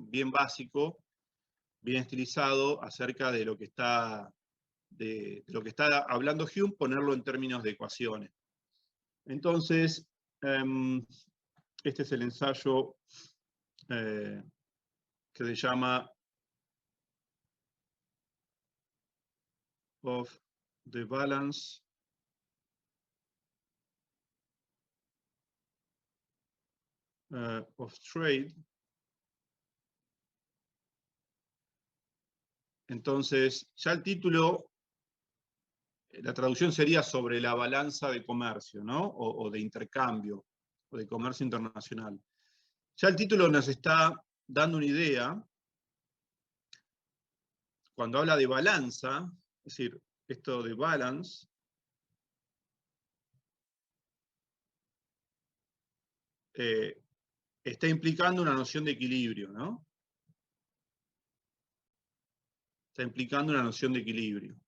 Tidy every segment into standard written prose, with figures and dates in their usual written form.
bien básico, bien estilizado, acerca de lo que está, hablando Hume, ponerlo en términos de ecuaciones. Entonces, este es el ensayo que se llama Of the Balance of Trade. Entonces, ya el título, la traducción sería sobre la balanza de comercio, ¿no? O de intercambio, o de comercio internacional. Ya el título nos está dando una idea. Cuando habla de balanza, es decir, esto de balance, está implicando una noción de equilibrio, ¿no? Está implicando una noción de equilibrio.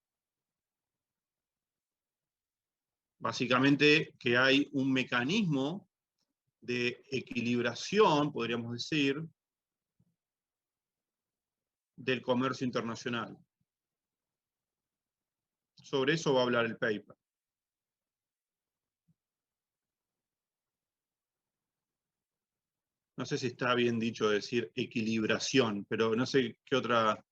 Básicamente que hay un mecanismo de equilibración, podríamos decir, del comercio internacional. Sobre eso va a hablar el paper. No sé si está bien dicho decir equilibración, pero no sé qué otra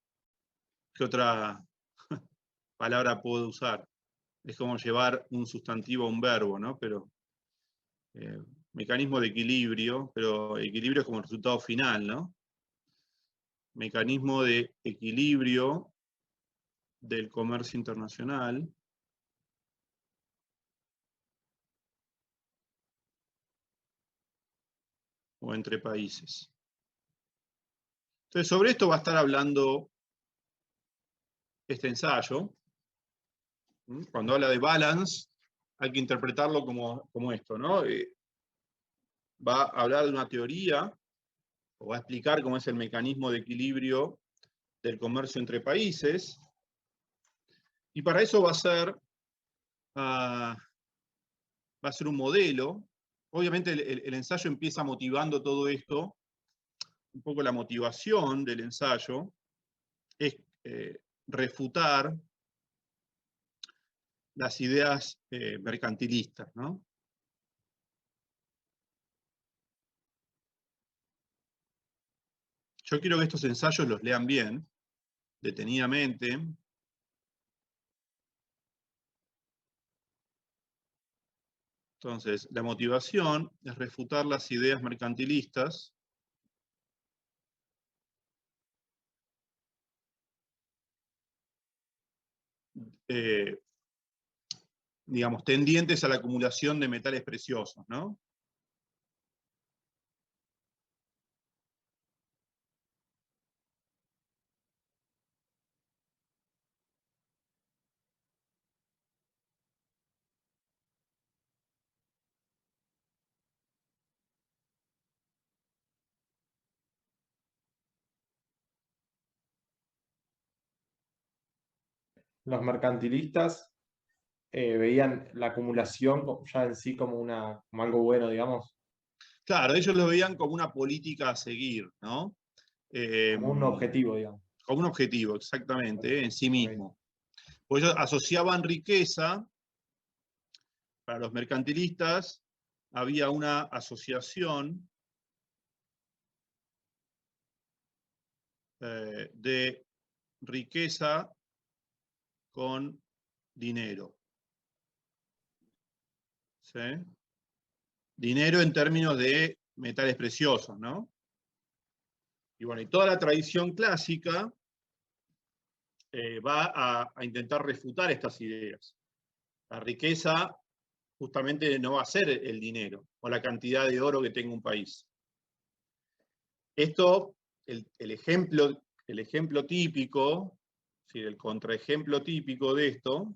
palabra puedo usar. Es como llevar un sustantivo a un verbo, ¿no? Pero mecanismo de equilibrio, pero equilibrio es como el resultado final, ¿no? Mecanismo de equilibrio del comercio internacional. O entre países. Entonces, sobre esto va a estar hablando este ensayo. Cuando habla de balance, hay que interpretarlo como esto, ¿no? Va a hablar de una teoría, o va a explicar cómo es el mecanismo de equilibrio del comercio entre países, y para eso va a ser un modelo. Obviamente el ensayo empieza motivando todo esto. Un poco la motivación del ensayo es refutar las ideas mercantilistas, ¿no? Yo quiero que estos ensayos los lean bien, detenidamente. Entonces, la motivación es refutar las ideas mercantilistas digamos, tendientes a la acumulación de metales preciosos, ¿no? Los mercantilistas veían la acumulación ya en sí como algo bueno, digamos. Claro, ellos lo veían como una política a seguir, ¿no? Como un objetivo, digamos. Como un objetivo, exactamente, en sí mismo. Okay. Pues ellos asociaban riqueza, para los mercantilistas había una asociación de riqueza con dinero. ¿Sí? Dinero en términos de metales preciosos, ¿no? Y bueno, y toda la tradición clásica va a intentar refutar estas ideas. La riqueza justamente no va a ser el dinero o la cantidad de oro que tenga un país. Esto, el ejemplo típico, ¿sí? El contraejemplo típico de esto,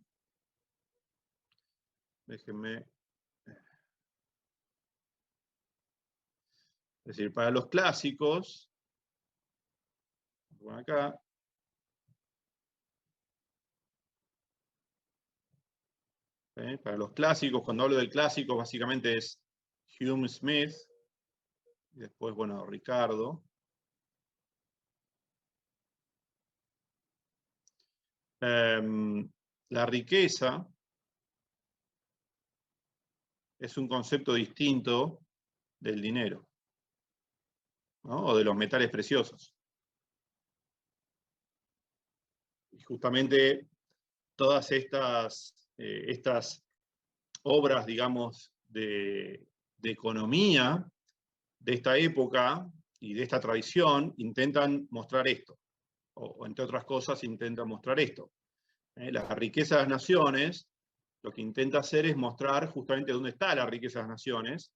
déjenme, es decir, para los clásicos, acá, para los clásicos, cuando hablo de clásicos, básicamente es Hume, Smith, y después, bueno, Ricardo. La riqueza es un concepto distinto del dinero, ¿no? O de los metales preciosos. Y justamente todas estas obras, digamos, de economía de esta época y de esta tradición intentan mostrar esto, o entre otras cosas intentan mostrar esto. La riqueza de las naciones lo que intenta hacer es mostrar justamente dónde está la riqueza de las naciones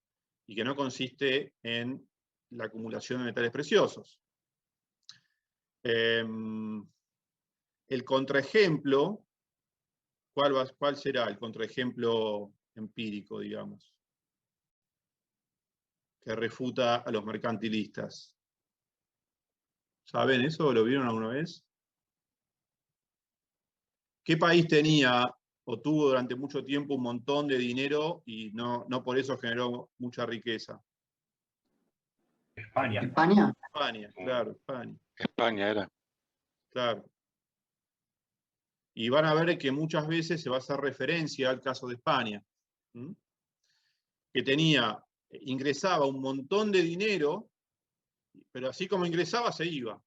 y que no consiste en la acumulación de metales preciosos. El contraejemplo, ¿cuál será el contraejemplo empírico, digamos, que refuta a los mercantilistas? ¿Saben eso? ¿Lo vieron alguna vez? ¿Qué país tenía o tuvo durante mucho tiempo un montón de dinero y no por eso generó mucha riqueza? España. España. España, claro, España. España era. Claro. Y van a ver que muchas veces se va a hacer referencia al caso de España, ¿m? Que ingresaba un montón de dinero, pero así como ingresaba se iba.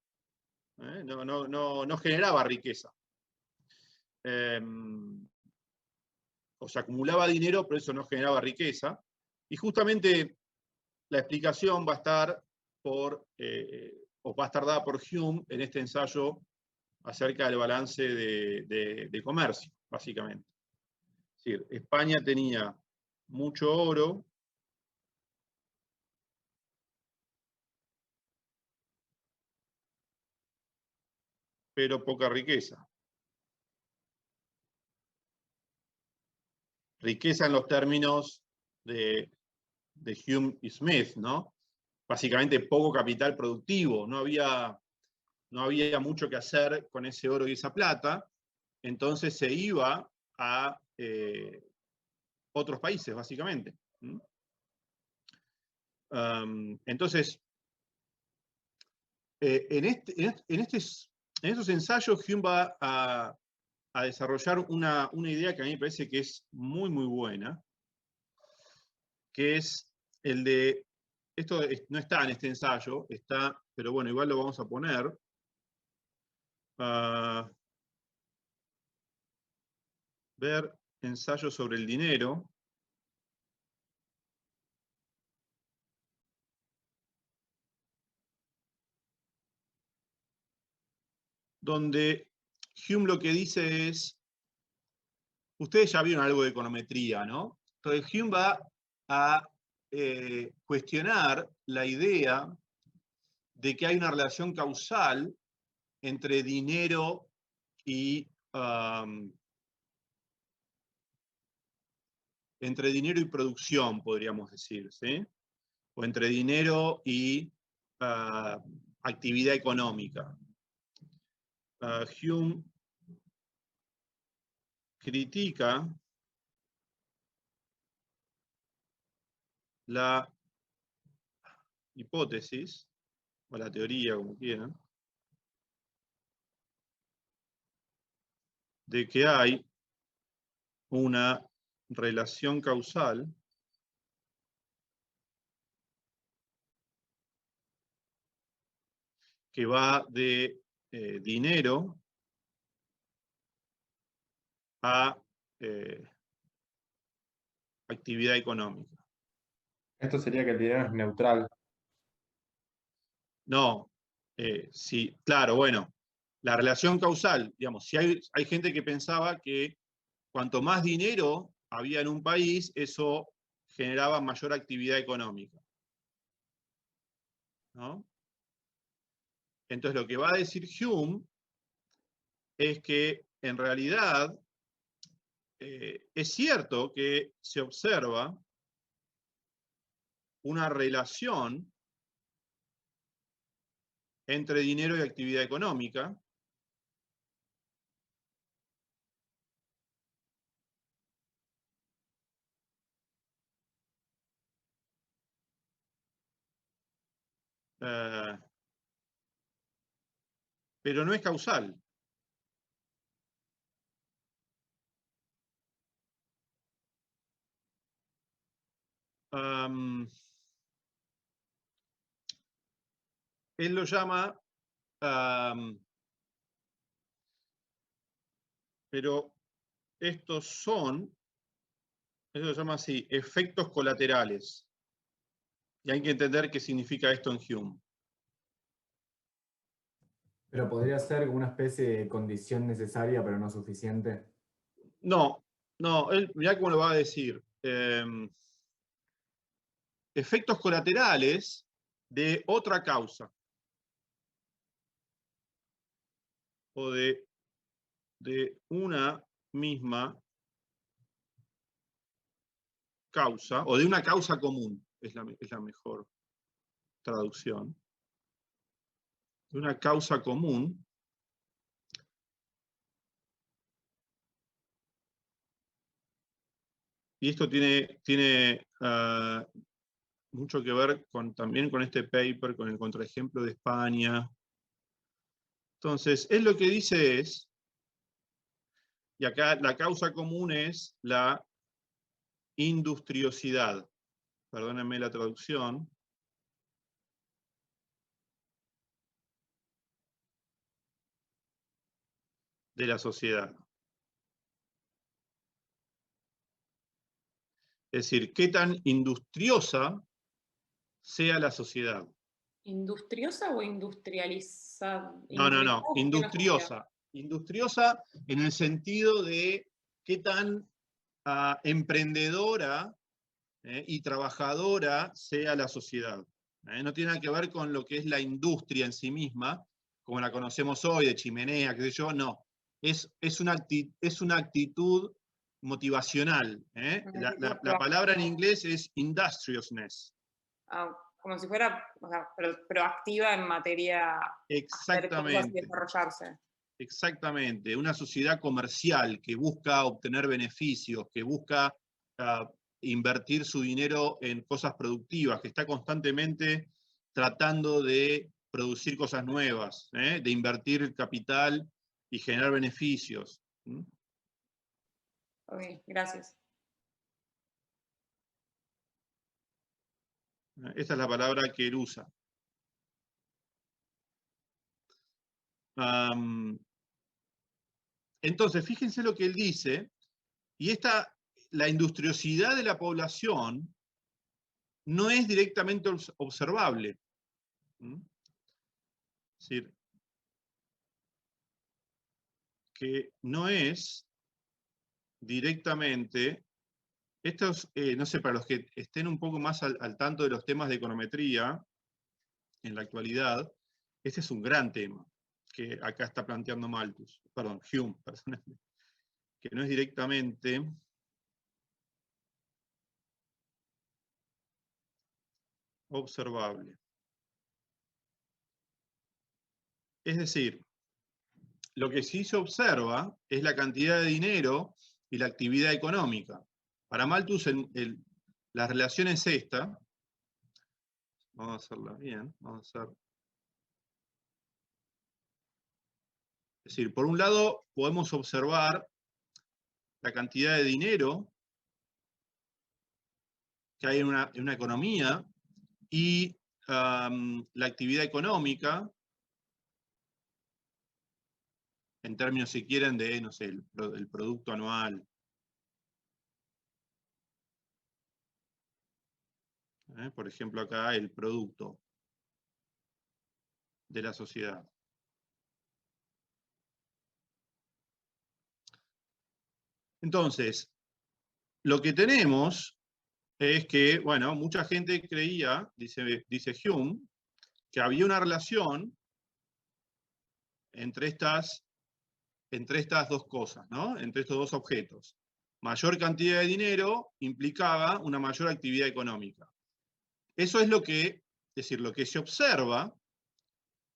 No generaba riqueza. O sea, acumulaba dinero, pero eso no generaba riqueza. Y justamente la explicación va a estar dada por Hume en este ensayo acerca del balance de comercio, básicamente. Es decir, España tenía mucho oro, pero poca riqueza. Riqueza en los términos de Hume y Smith, ¿no? Básicamente poco capital productivo, no había mucho que hacer con ese oro y esa plata, entonces se iba a otros países, básicamente. Entonces, en estos ensayos, Hume va a desarrollar una idea que a mí me parece que es muy, muy buena, que es el de, esto no está en este ensayo, pero bueno, igual lo vamos a poner. Ver ensayos sobre el dinero. Donde Hume lo que dice es, ustedes ya vieron algo de econometría, ¿no? Entonces Hume va a cuestionar la idea de que hay una relación causal entre dinero y producción, podríamos decir, ¿sí? O entre dinero y actividad económica. Hume critica la hipótesis, o la teoría, como quieran, de que hay una relación causal que va de dinero a actividad económica. Esto sería que el dinero es neutral. No, sí, claro, bueno, la relación causal, digamos, si hay gente que pensaba que cuanto más dinero había en un país, eso generaba mayor actividad económica, ¿no? Entonces lo que va a decir Hume es que en realidad es cierto que se observa una relación entre dinero y actividad económica, pero no es causal. él lo llama, pero eso lo llama así, efectos colaterales. Y hay que entender qué significa esto en Hume. Pero podría ser una especie de condición necesaria, pero no suficiente. No, él, mirá cómo lo va a decir. Efectos colaterales de otra causa. O de una misma causa, o de una causa común, es la mejor traducción. De una causa común. Y esto tiene mucho que ver también con este paper, con el contraejemplo de España. Entonces, él lo que dice es, y acá la causa común es la industriosidad. Perdónenme la traducción. De la sociedad. Es decir, qué tan industriosa sea la sociedad. ¿Industriosa o industrializada? No, industriosa. Industriosa en el sentido de qué tan emprendedora y trabajadora sea la sociedad. No tiene nada que ver con lo que es la industria en sí misma, como la conocemos hoy, de chimenea, qué sé yo, no. Es una actitud motivacional. La palabra en inglés es industriousness. Como si fuera, o sea, proactiva en materia Exactamente. de desarrollarse. Exactamente, una sociedad comercial que busca obtener beneficios, que busca invertir su dinero en cosas productivas, que está constantemente tratando de producir cosas nuevas, de invertir el capital y generar beneficios. Ok, gracias. Esta es la palabra que él usa. Entonces, fíjense lo que él dice, y la industriosidad de la población no es directamente observable. Es decir, que no es directamente, no sé, para los que estén un poco más al tanto de los temas de econometría en la actualidad, este es un gran tema que acá está planteando Hume, personalmente, que no es directamente observable. Es decir, lo que sí se observa es la cantidad de dinero y la actividad económica. Para Malthus, la relación es esta. Vamos a hacerla bien. Es decir, por un lado podemos observar la cantidad de dinero que hay en una economía y la actividad económica, en términos, si quieren, de, no sé, el producto anual. Por ejemplo, acá el producto de la sociedad. Entonces, lo que tenemos es que, bueno, mucha gente creía, dice Hume, que había una relación entre estas dos cosas, ¿no? Entre estos dos objetos. Mayor cantidad de dinero implicaba una mayor actividad económica. Eso es lo que se observa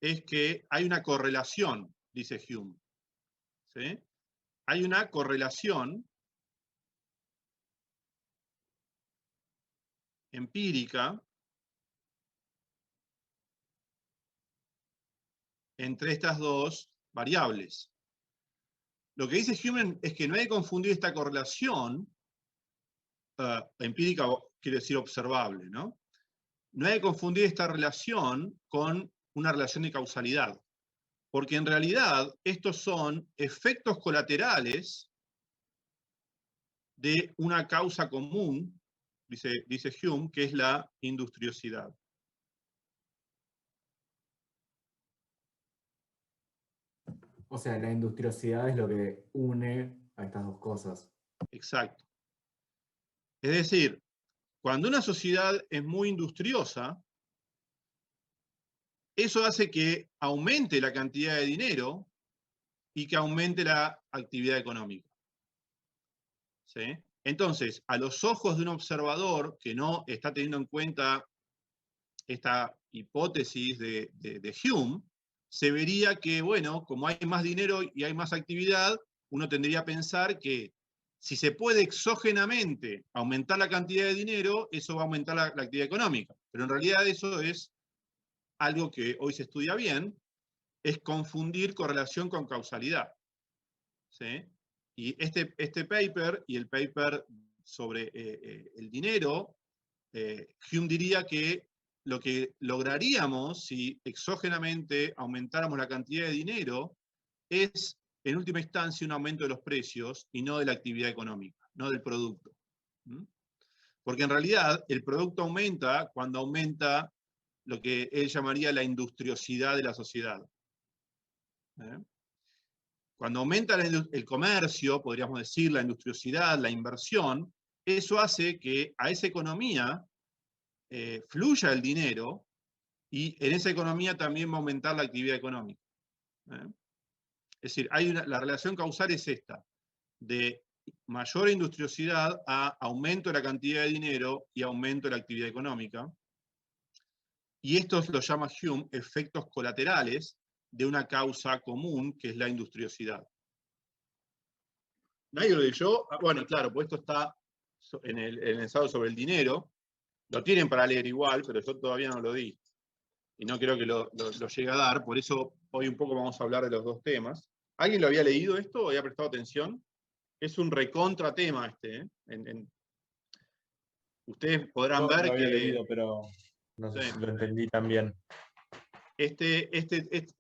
es que hay una correlación, dice Hume. ¿Sí? Hay una correlación empírica entre estas dos variables. Lo que dice Hume es que no hay que confundir esta correlación empírica quiere decir observable, ¿no? No hay que confundir esta relación con una relación de causalidad, porque en realidad estos son efectos colaterales de una causa común, dice Hume, que es la industriosidad. O sea, la industriosidad es lo que une a estas dos cosas. Exacto. Es decir, cuando una sociedad es muy industriosa, eso hace que aumente la cantidad de dinero y que aumente la actividad económica. ¿Sí? Entonces, a los ojos de un observador que no está teniendo en cuenta esta hipótesis de Hume, se vería que, bueno, como hay más dinero y hay más actividad, uno tendría a pensar que si se puede exógenamente aumentar la cantidad de dinero, eso va a aumentar la actividad económica. Pero en realidad eso es algo que hoy se estudia bien, es confundir correlación con causalidad. ¿Sí? Y este paper y el paper sobre el dinero, Hume diría que lo que lograríamos si exógenamente aumentáramos la cantidad de dinero es, en última instancia, un aumento de los precios y no de la actividad económica, no del producto. ¿Mm? Porque en realidad el producto aumenta cuando aumenta lo que él llamaría la industriosidad de la sociedad. Cuando aumenta el comercio, podríamos decir, la industriosidad, la inversión, eso hace que a esa economía fluya el dinero y en esa economía también va a aumentar la actividad económica. Es decir, la relación causal es esta, de mayor industriosidad a aumento de la cantidad de dinero y aumento de la actividad económica. Y estos lo llama Hume efectos colaterales de una causa común, que es la industriosidad. ¿Nadie lo leyó? Bueno, claro, pues esto está en el ensayo sobre el dinero. Lo tienen para leer igual, pero yo todavía no lo di. Y no creo que lo llegue a dar, por eso hoy un poco vamos a hablar de los dos temas. ¿Alguien lo había leído esto o había prestado atención? Es un recontra tema este. Ustedes podrán Yo ver lo había que leído, pero no sé si lo entendí tan bien. este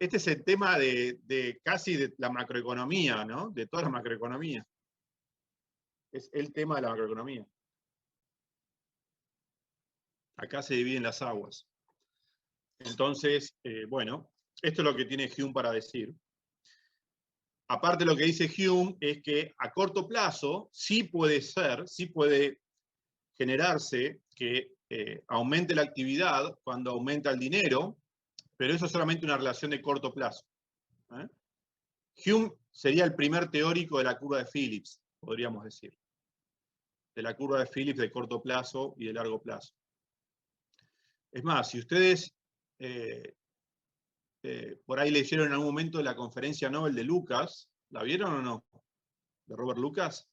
es el tema de casi de la macroeconomía, ¿no? De toda la macroeconomía. Es el tema de la macroeconomía. Acá se dividen las aguas. Entonces, bueno, esto es lo que tiene Hume para decir. Aparte, lo que dice Hume es que a corto plazo sí puede generarse que aumente la actividad cuando aumenta el dinero, pero eso es solamente una relación de corto plazo. Hume sería el primer teórico de la curva de Phillips, podríamos decir. De la curva de Phillips de corto plazo y de largo plazo. Es más, si ustedes por ahí leyeron en algún momento la conferencia Nobel de Lucas, ¿la vieron o no? De Robert Lucas.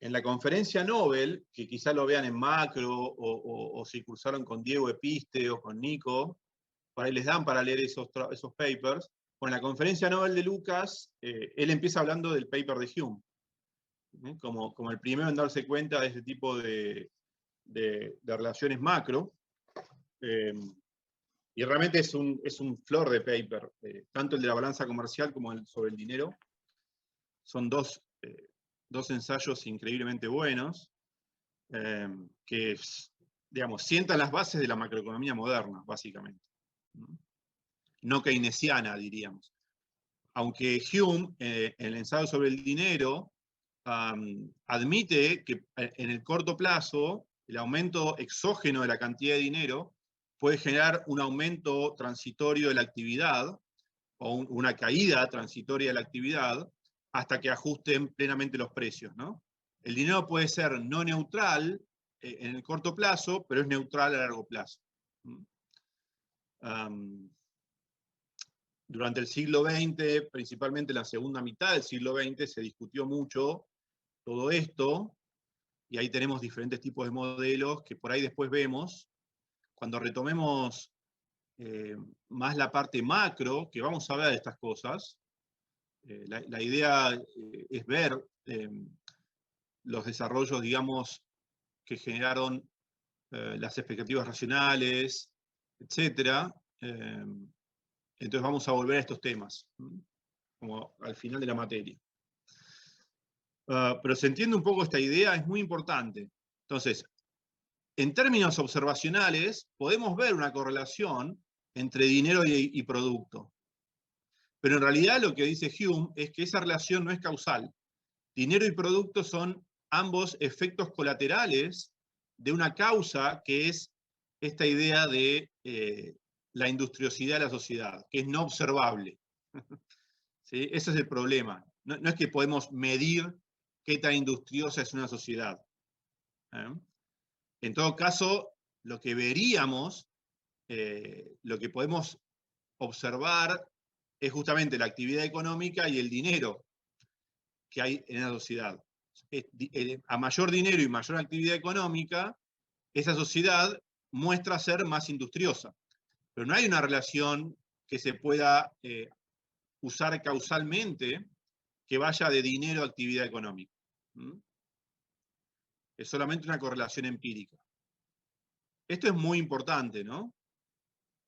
En la conferencia Nobel, que quizá lo vean en macro, o si cursaron con Diego Episte o con Nico, por ahí les dan para leer esos papers. Con la conferencia Nobel de Lucas, él empieza hablando del paper de Hume, como el primero en darse cuenta de este tipo de relaciones macro. Y realmente es un flor de paper, tanto el de la balanza comercial como el sobre el dinero. Son dos ensayos increíblemente buenos, que, digamos, sientan las bases de la macroeconomía moderna, básicamente. No keynesiana, diríamos. Aunque Hume, en el ensayo sobre el dinero, admite que en el corto plazo, el aumento exógeno de la cantidad de dinero puede generar un aumento transitorio de la actividad, o una caída transitoria de la actividad, hasta que ajusten plenamente los precios, ¿no? El dinero puede ser no neutral en el corto plazo, pero es neutral a largo plazo. Durante el siglo XX, principalmente en la segunda mitad del siglo XX, se discutió mucho todo esto, y ahí tenemos diferentes tipos de modelos que por ahí después vemos. Cuando retomemos más la parte macro, que vamos a ver de estas cosas, la idea es ver los desarrollos, digamos, que generaron las expectativas racionales, etc. Entonces vamos a volver a estos temas, como al final de la materia. Pero se entiende un poco esta idea, es muy importante. Entonces, en términos observacionales, podemos ver una correlación entre dinero y producto. Pero en realidad lo que dice Hume es que esa relación no es causal. Dinero y producto son ambos efectos colaterales de una causa que es esta idea de la industriosidad de la sociedad, que es no observable. ¿Sí? Ese es el problema. No es que podemos medir qué tan industriosa es una sociedad. En todo caso, lo que veríamos, lo que podemos observar es justamente la actividad económica y el dinero que hay en la sociedad. A mayor dinero y mayor actividad económica, esa sociedad muestra ser más industriosa. Pero no hay una relación que se pueda usar causalmente que vaya de dinero a actividad económica. Es solamente una correlación empírica. Esto es muy importante, ¿no?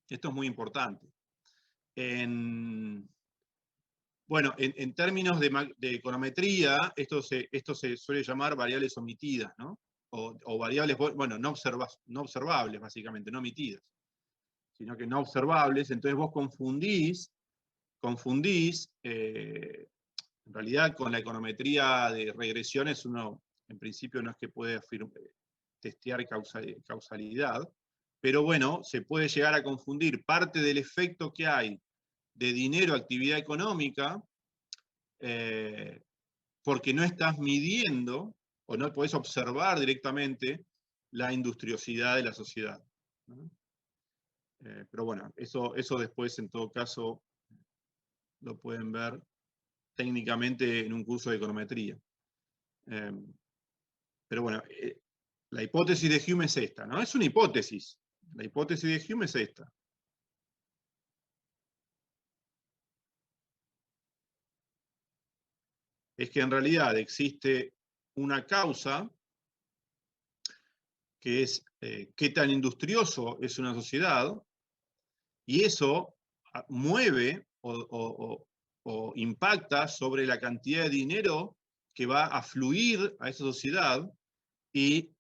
Esto es muy importante. Bueno, en términos de econometría, esto se suele llamar variables omitidas, ¿no? O variables, bueno, no observables, básicamente, no omitidas, sino que no observables. Entonces vos confundís, en realidad con la econometría de regresiones uno, en principio, no es que puede testear causalidad, pero bueno, se puede llegar a confundir parte del efecto que hay de dinero a actividad económica, porque no estás midiendo, o no podés observar directamente la industriosidad de la sociedad. Pero bueno, eso después, en todo caso, lo pueden ver técnicamente en un curso de econometría. Pero bueno, la hipótesis de Hume es esta, ¿no? Es una hipótesis. La hipótesis de Hume es esta. Es que en realidad existe una causa que es qué tan industrioso es una sociedad, y eso mueve o impacta sobre la cantidad de dinero que va a fluir a esa sociedad y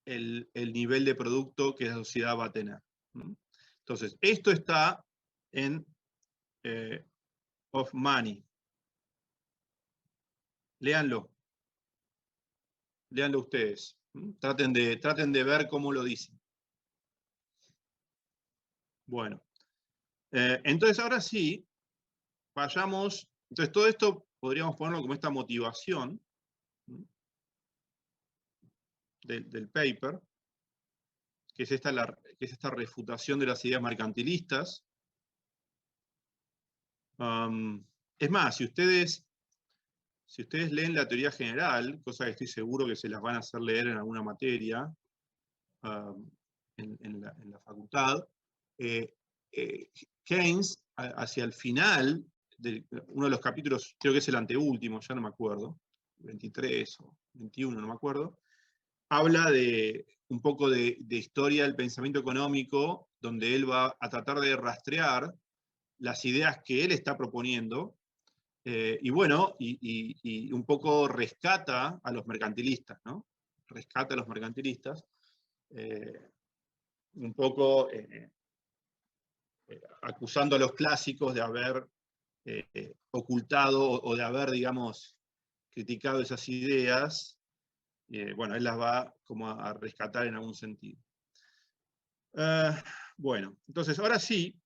el nivel de producto que esa sociedad va a tener. Entonces, esto está en Of Money. Léanlo. Léanlo ustedes. Traten de ver cómo lo dicen. Bueno. Entonces, ahora sí, vayamos. Entonces, todo esto podríamos ponerlo como esta motivación del paper, que es esta refutación de las ideas mercantilistas. Es más, si ustedes leen la teoría general, cosa que estoy seguro que se las van a hacer leer en alguna materia en la facultad, Keynes, hacia el final, uno de los capítulos, creo que es el anteúltimo, ya no me acuerdo, 23 o 21, no me acuerdo, habla un poco de historia del pensamiento económico, donde él va a tratar de rastrear las ideas que él está proponiendo, y bueno, y un poco rescata a los mercantilistas, ¿no? Rescata a los mercantilistas, un poco acusando a los clásicos de haber ocultado o de haber, digamos, criticado esas ideas. Bueno, él las va como a rescatar en algún sentido. Bueno, entonces ahora sí,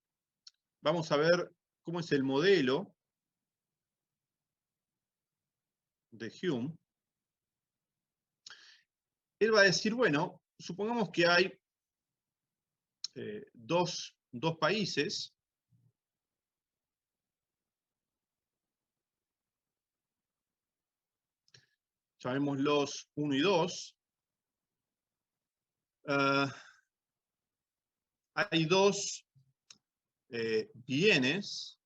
vamos a ver cómo es el modelo de Hume. Él va a decir, bueno, supongamos que hay dos países, llamémoslos 1 y 2. Hay dos bienes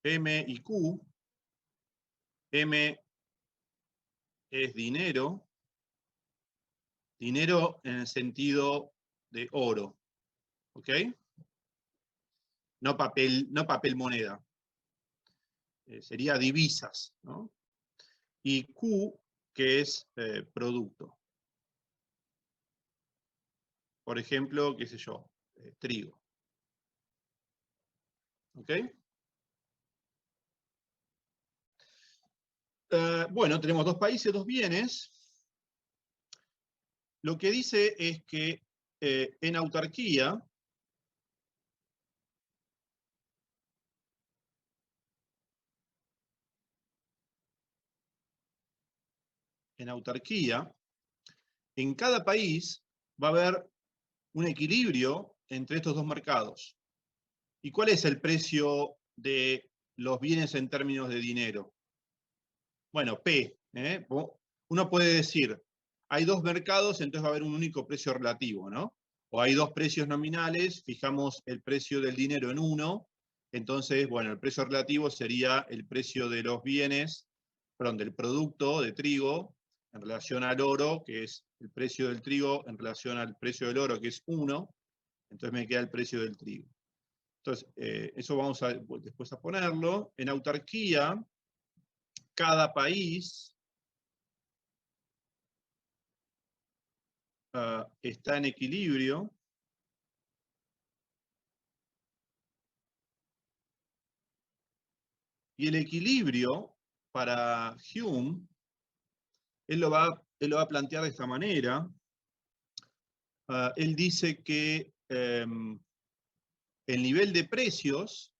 M y Q, M es dinero. Dinero en el sentido de oro. ¿Ok? No papel moneda. Sería divisas, ¿no? Y Q, que es producto. Por ejemplo, qué sé yo, trigo. ¿Ok? Bueno, tenemos dos países, dos bienes. Lo que dice es que en autarquía, en cada país va a haber un equilibrio entre estos dos mercados. ¿Y cuál es el precio de los bienes en términos de dinero? Bueno, P. Uno puede decir, hay dos mercados, entonces va a haber un único precio relativo, ¿no? O hay dos precios nominales, fijamos el precio del dinero en uno, entonces, bueno, el precio relativo sería el precio de los bienes, perdón, del producto de trigo en relación al oro, que es el precio del trigo en relación al precio del oro, que es 1, entonces me queda el precio del trigo. Entonces, eso vamos a después a ponerlo. En autarquía, cada país está en equilibrio. Y el equilibrio, para Hume, él lo va a plantear de esta manera. Él dice que el nivel de precios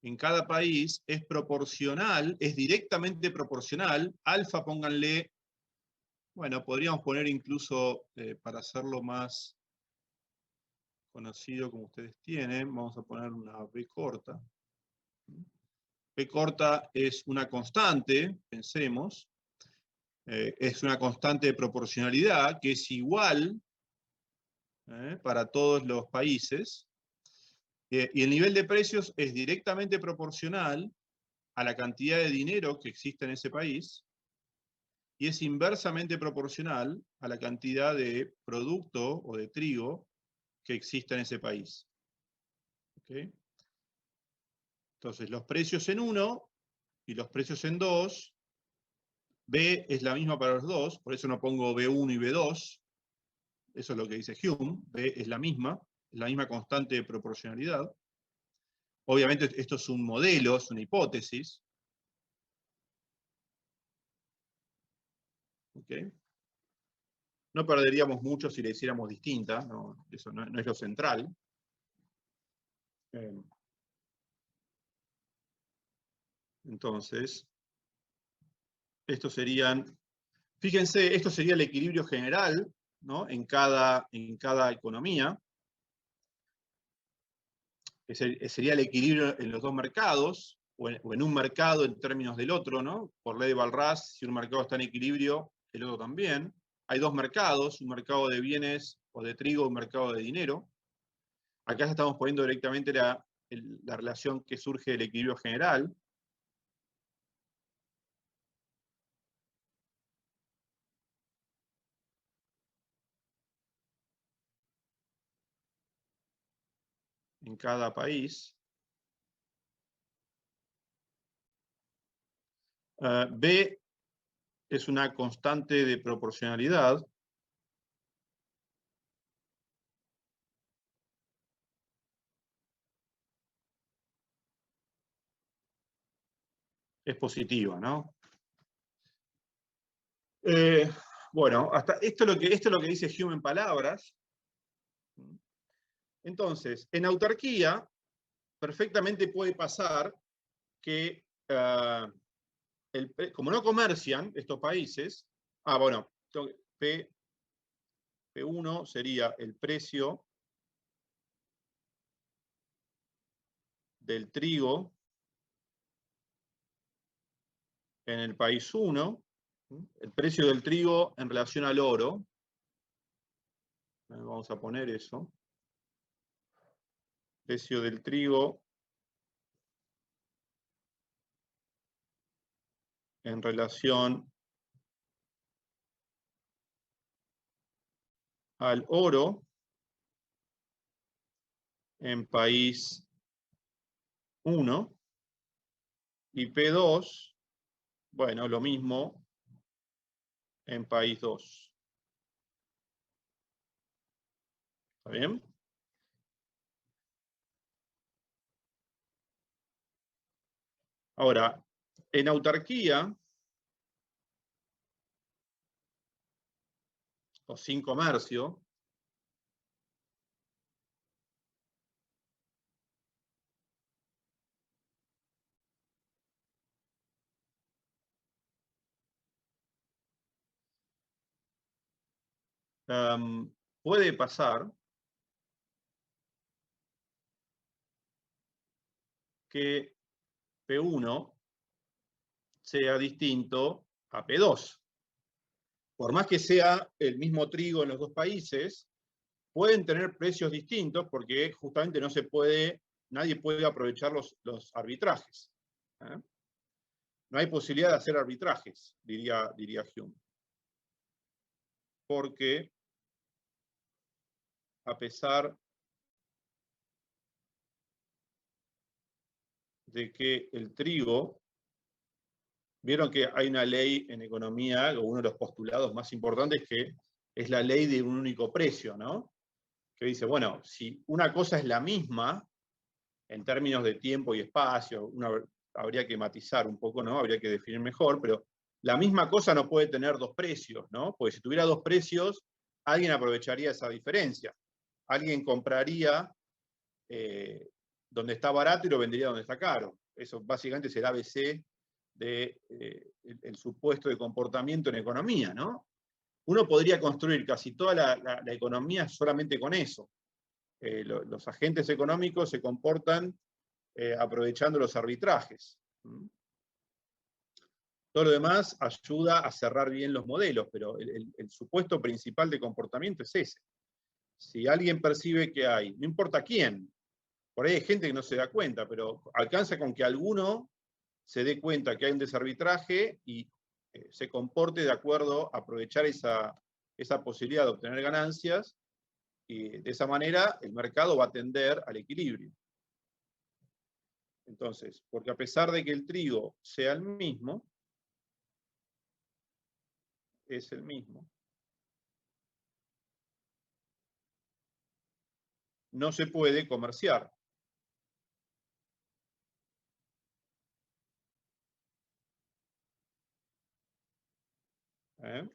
en cada país es proporcional, es directamente proporcional. Alfa, pónganle, bueno, podríamos poner incluso, para hacerlo más conocido como ustedes tienen, vamos a poner una B corta. P corta es una constante, pensemos, es una constante de proporcionalidad que es igual para todos los países, y el nivel de precios es directamente proporcional a la cantidad de dinero que existe en ese país, y es inversamente proporcional a la cantidad de producto o de trigo que existe en ese país. ¿Okay? Entonces, los precios en 1 y los precios en 2, B es la misma para los dos, por eso no pongo B1 y B2, eso es lo que dice Hume, B es la misma constante de proporcionalidad. Obviamente esto es un modelo, es una hipótesis. ¿Okay? No perderíamos mucho si la hiciéramos distinta, no, eso no es lo central. Entonces, estos serían, fíjense, esto sería el equilibrio general, ¿no? en cada economía. Sería el equilibrio en los dos mercados, o en un mercado en términos del otro, ¿no? Por ley de Walras, si un mercado está en equilibrio, el otro también. Hay dos mercados, un mercado de bienes o de trigo, un mercado de dinero. Acá ya estamos poniendo directamente la relación que surge del equilibrio general. En cada país. B es una constante de proporcionalidad. Es positiva, ¿no? Bueno, hasta esto es lo que dice Hume en palabras. Entonces, en autarquía, perfectamente puede pasar que, como no comercian estos países, bueno, P1 sería el precio del trigo en el país 1, el precio del trigo en relación al oro. Vamos a poner eso. Precio del trigo en relación al oro en país 1 y P2, bueno, lo mismo en país 2. ¿Está bien? Ahora, en autarquía o sin comercio, puede pasar que P1 sea distinto a P2. Por más que sea el mismo trigo en los dos países, pueden tener precios distintos porque justamente no se puede, nadie puede aprovechar los arbitrajes. ¿Eh? No hay posibilidad de hacer arbitrajes, diría Hume. Porque a pesar de que el trigo, vieron que hay una ley en economía, o uno de los postulados más importantes, que es la ley de un único precio, ¿no? Que dice, bueno, si una cosa es la misma, en términos de tiempo y espacio, habría que matizar un poco, ¿no? Habría que definir mejor, pero la misma cosa no puede tener dos precios, ¿no? Porque si tuviera dos precios, alguien aprovecharía esa diferencia. Alguien compraría donde está barato y lo vendería donde está caro. Eso básicamente es el ABC del supuesto de comportamiento en economía, ¿no? Uno podría construir casi toda la economía solamente con eso. Los agentes económicos se comportan aprovechando los arbitrajes. Todo lo demás ayuda a cerrar bien los modelos, pero el supuesto principal de comportamiento es ese. Si alguien percibe que hay, no importa quién, por ahí hay gente que no se da cuenta, pero alcanza con que alguno se dé cuenta que hay un desarbitraje y se comporte de acuerdo a aprovechar esa posibilidad de obtener ganancias, y de esa manera el mercado va a tender al equilibrio. Entonces, porque a pesar de que el trigo sea el mismo, es el mismo, no se puede comerciar.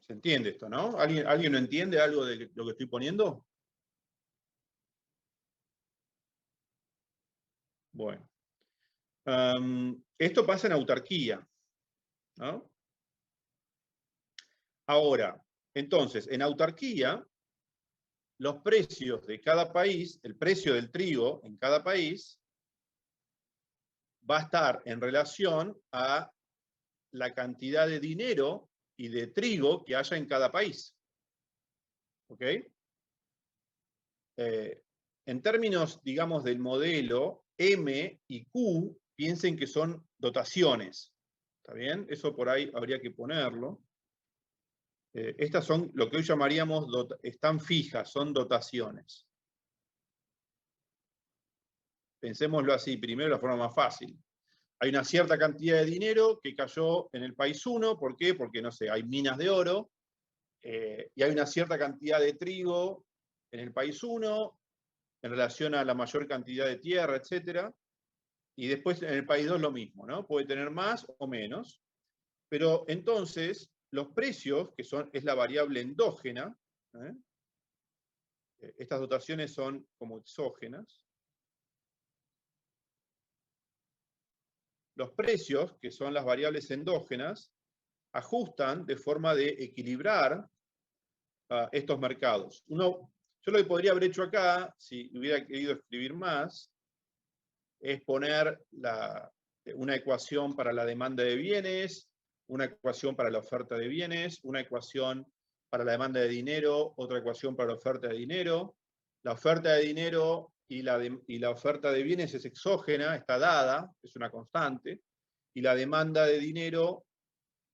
¿Se entiende esto, no? ¿Alguien no entiende algo de lo que estoy poniendo? Bueno. Esto pasa en autarquía, ¿no? Ahora, entonces, en autarquía, los precios de cada país, el precio del trigo en cada país, va a estar en relación a la cantidad de dinero y de trigo que haya en cada país. ¿Ok? En términos, digamos, del modelo, M y Q, piensen que son dotaciones. ¿Está bien? Eso por ahí habría que ponerlo. Estas son lo que hoy llamaríamos, están fijas, son dotaciones. Pensémoslo así, primero la forma más fácil. Hay una cierta cantidad de dinero que cayó en el país 1, ¿por qué? Porque, no sé, hay minas de oro, y hay una cierta cantidad de trigo en el país 1, en relación a la mayor cantidad de tierra, etc. Y después en el país 2 lo mismo, ¿no? Puede tener más o menos. Pero entonces, los precios, que es la variable endógena, estas dotaciones son como exógenas. Los precios, que son las variables endógenas, ajustan de forma de equilibrar estos mercados. Yo lo que podría haber hecho acá, si hubiera querido escribir más, es poner una ecuación para la demanda de bienes, una ecuación para la oferta de bienes, una ecuación para la demanda de dinero, otra ecuación para la oferta de dinero. La oferta de dinero y la oferta de bienes es exógena, está dada, es una constante, y la demanda de dinero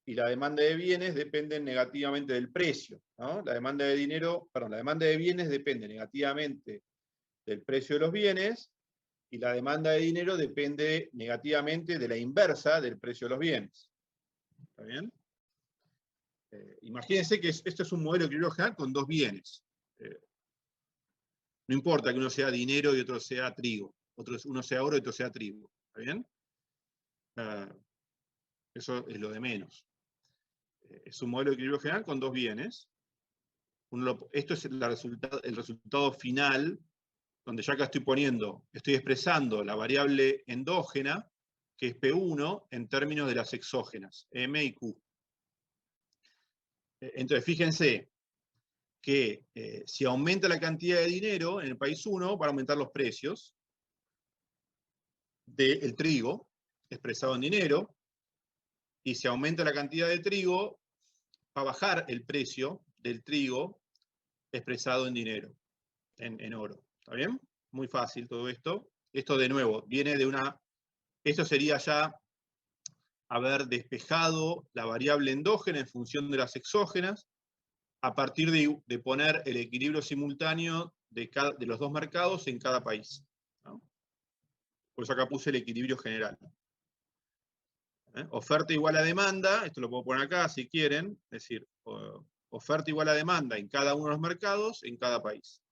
y la demanda de bienes dependen negativamente del precio, ¿no? La demanda de bienes depende negativamente del precio de los bienes, y la demanda de dinero depende negativamente de la inversa del precio de los bienes. ¿Está bien? Imagínense que esto es un modelo de equilibrio general con dos bienes. No importa que uno sea dinero y otro sea trigo, uno sea oro y otro sea trigo. ¿Está bien? Eso es lo de menos. Es un modelo de equilibrio general con dos bienes. Esto es el resultado final, donde ya acá estoy expresando la variable endógena, que es P1, en términos de las exógenas, M y Q. Entonces, fíjense que si aumenta la cantidad de dinero en el país 1, van a aumentar los precios del trigo, expresado en dinero, y si aumenta la cantidad de trigo, va a bajar el precio del trigo expresado en dinero, en oro. ¿Está bien? Muy fácil todo esto. Esto, de nuevo, viene de esto sería ya haber despejado la variable endógena en función de las exógenas, a partir de poner el equilibrio simultáneo de los dos mercados en cada país, ¿no? Por eso acá puse el equilibrio general. Oferta igual a demanda, esto lo puedo poner acá si quieren, es decir, oferta igual a demanda en cada uno de los mercados, en cada país.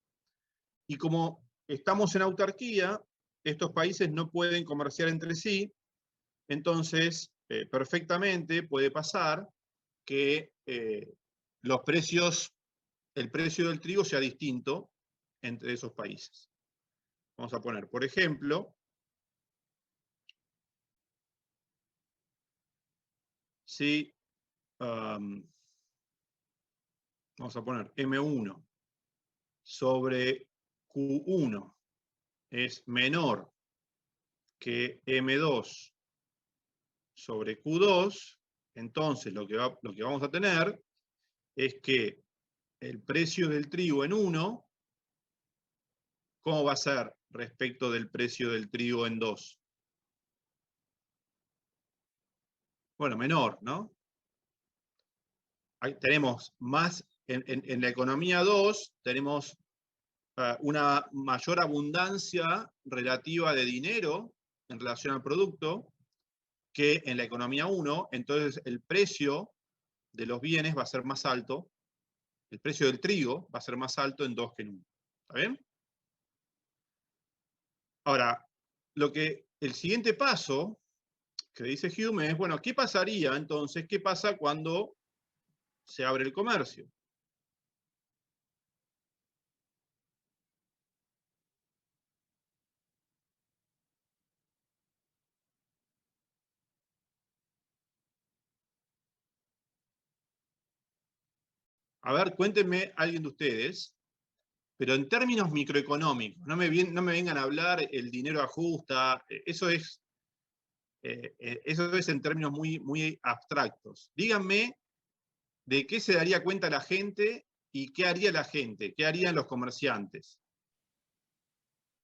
Y como estamos en autarquía, estos países no pueden comerciar entre sí, entonces perfectamente puede pasar que el precio del trigo sea distinto entre esos países. Vamos a poner, por ejemplo, si vamos a poner M1 sobre Q1 es menor que M2 sobre Q2, entonces lo que vamos a tener es que el precio del trigo en 1, ¿cómo va a ser respecto del precio del trigo en 2? Bueno, menor, ¿no? Ahí tenemos más, en la economía 2, tenemos una mayor abundancia relativa de dinero en relación al producto que en la economía 1, entonces el precio de los bienes va a ser más alto, el precio del trigo va a ser más alto en 2 que en 1. ¿Está bien? Ahora, el siguiente paso que dice Hume es, bueno, ¿qué pasaría entonces? ¿Qué pasa cuando se abre el comercio? A ver, cuéntenme alguien de ustedes, pero en términos microeconómicos, no me vengan a hablar el dinero ajusta, eso es en términos muy, muy abstractos. Díganme de qué se daría cuenta la gente y qué haría la gente, qué harían los comerciantes.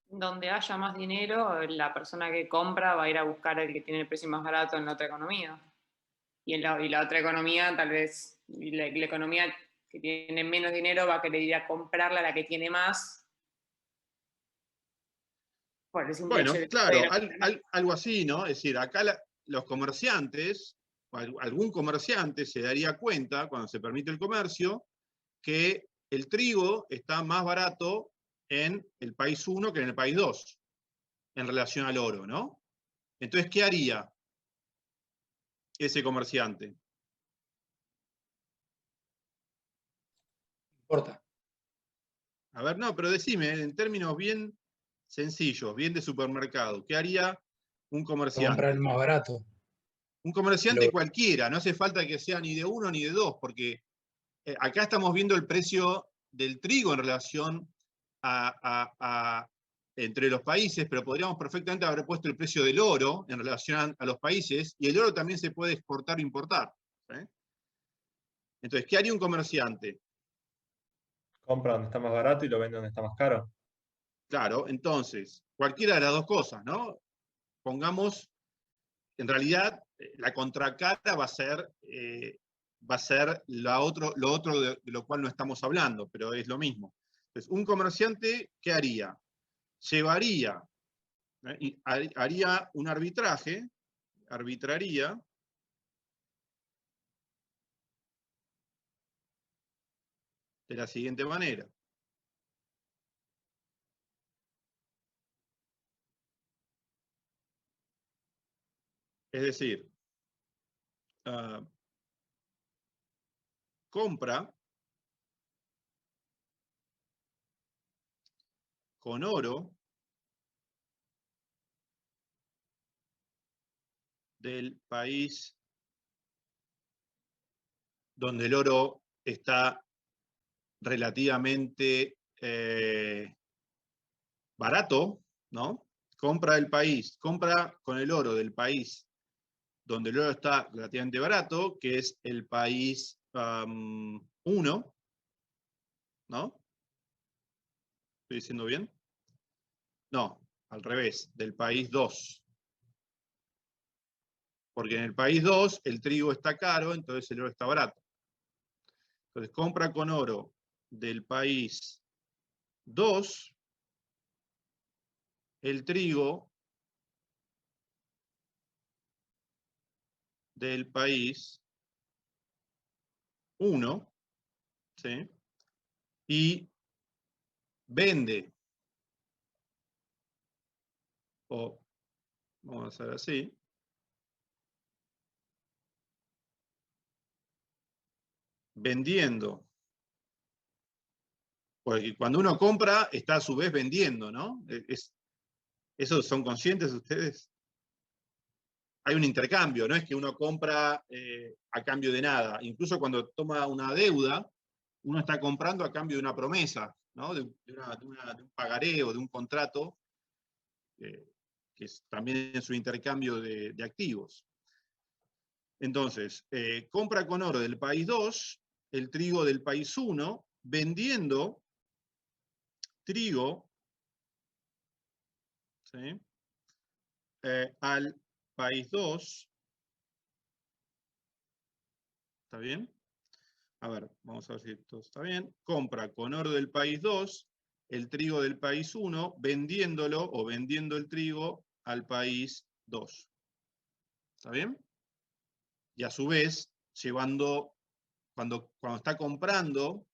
Donde haya más dinero, la persona que compra va a ir a buscar el que tiene el precio más barato en la otra economía. Y la otra economía, tal vez, la economía que tiene menos dinero va a querer ir a comprarla a la que tiene más. Por el simple hecho Bueno, de claro, que algo así, ¿no? Es decir, acá los comerciantes, o algún comerciante se daría cuenta, cuando se permite el comercio, que el trigo está más barato en el país 1 que en el país 2, en relación al oro, ¿no? Entonces, ¿qué haría ese comerciante? No importa. A ver, no, pero decime, en términos bien sencillos, bien de supermercado, ¿qué haría un Comprar el comerciante? más barato. Un comerciante cualquiera, no hace falta que sea ni de uno ni de dos, porque acá estamos viendo el precio del trigo en relación entre los países, pero podríamos perfectamente haber puesto el precio del oro en relación a los países, y el oro también se puede exportar o importar. ¿Eh? Entonces, ¿qué haría un comerciante? Compra donde está más barato y lo vende donde está más caro. Claro, entonces, cualquiera de las dos cosas, ¿no? Pongamos en realidad la contracara va a ser lo otro de lo cual no estamos hablando, pero es lo mismo. Entonces, un comerciante, ¿qué haría? Llevaría, haría un arbitraje, arbitraría de la siguiente manera. Es decir, compra con oro del país donde el oro está relativamente barato, ¿no? Compra con el oro del país donde el oro está relativamente barato, que es el país 1, ¿no? ¿Estoy diciendo bien? No, al revés, del país 2. Porque en el país 2 el trigo está caro, entonces el oro está barato. Entonces compra con oro del país 2 el trigo del país 1, ¿sí? Y vende, o vamos a hacer así, vendiendo. Porque cuando uno compra, está a su vez vendiendo, ¿no? ¿Eso son conscientes ustedes? Hay un intercambio, no es que uno compra a cambio de nada. Incluso cuando toma una deuda, uno está comprando a cambio de una promesa, ¿no? de un pagaré o de un contrato, que también es un intercambio de activos. Entonces, compra con oro del país 2, el trigo del país 1, vendiendo trigo, ¿sí? Al país 2. ¿Está bien? A ver, vamos a ver si esto está bien. Compra con oro del país 2, el trigo del país 1, vendiéndolo o vendiendo el trigo al país 2. ¿Está bien? Y a su vez, llevando, cuando está comprando,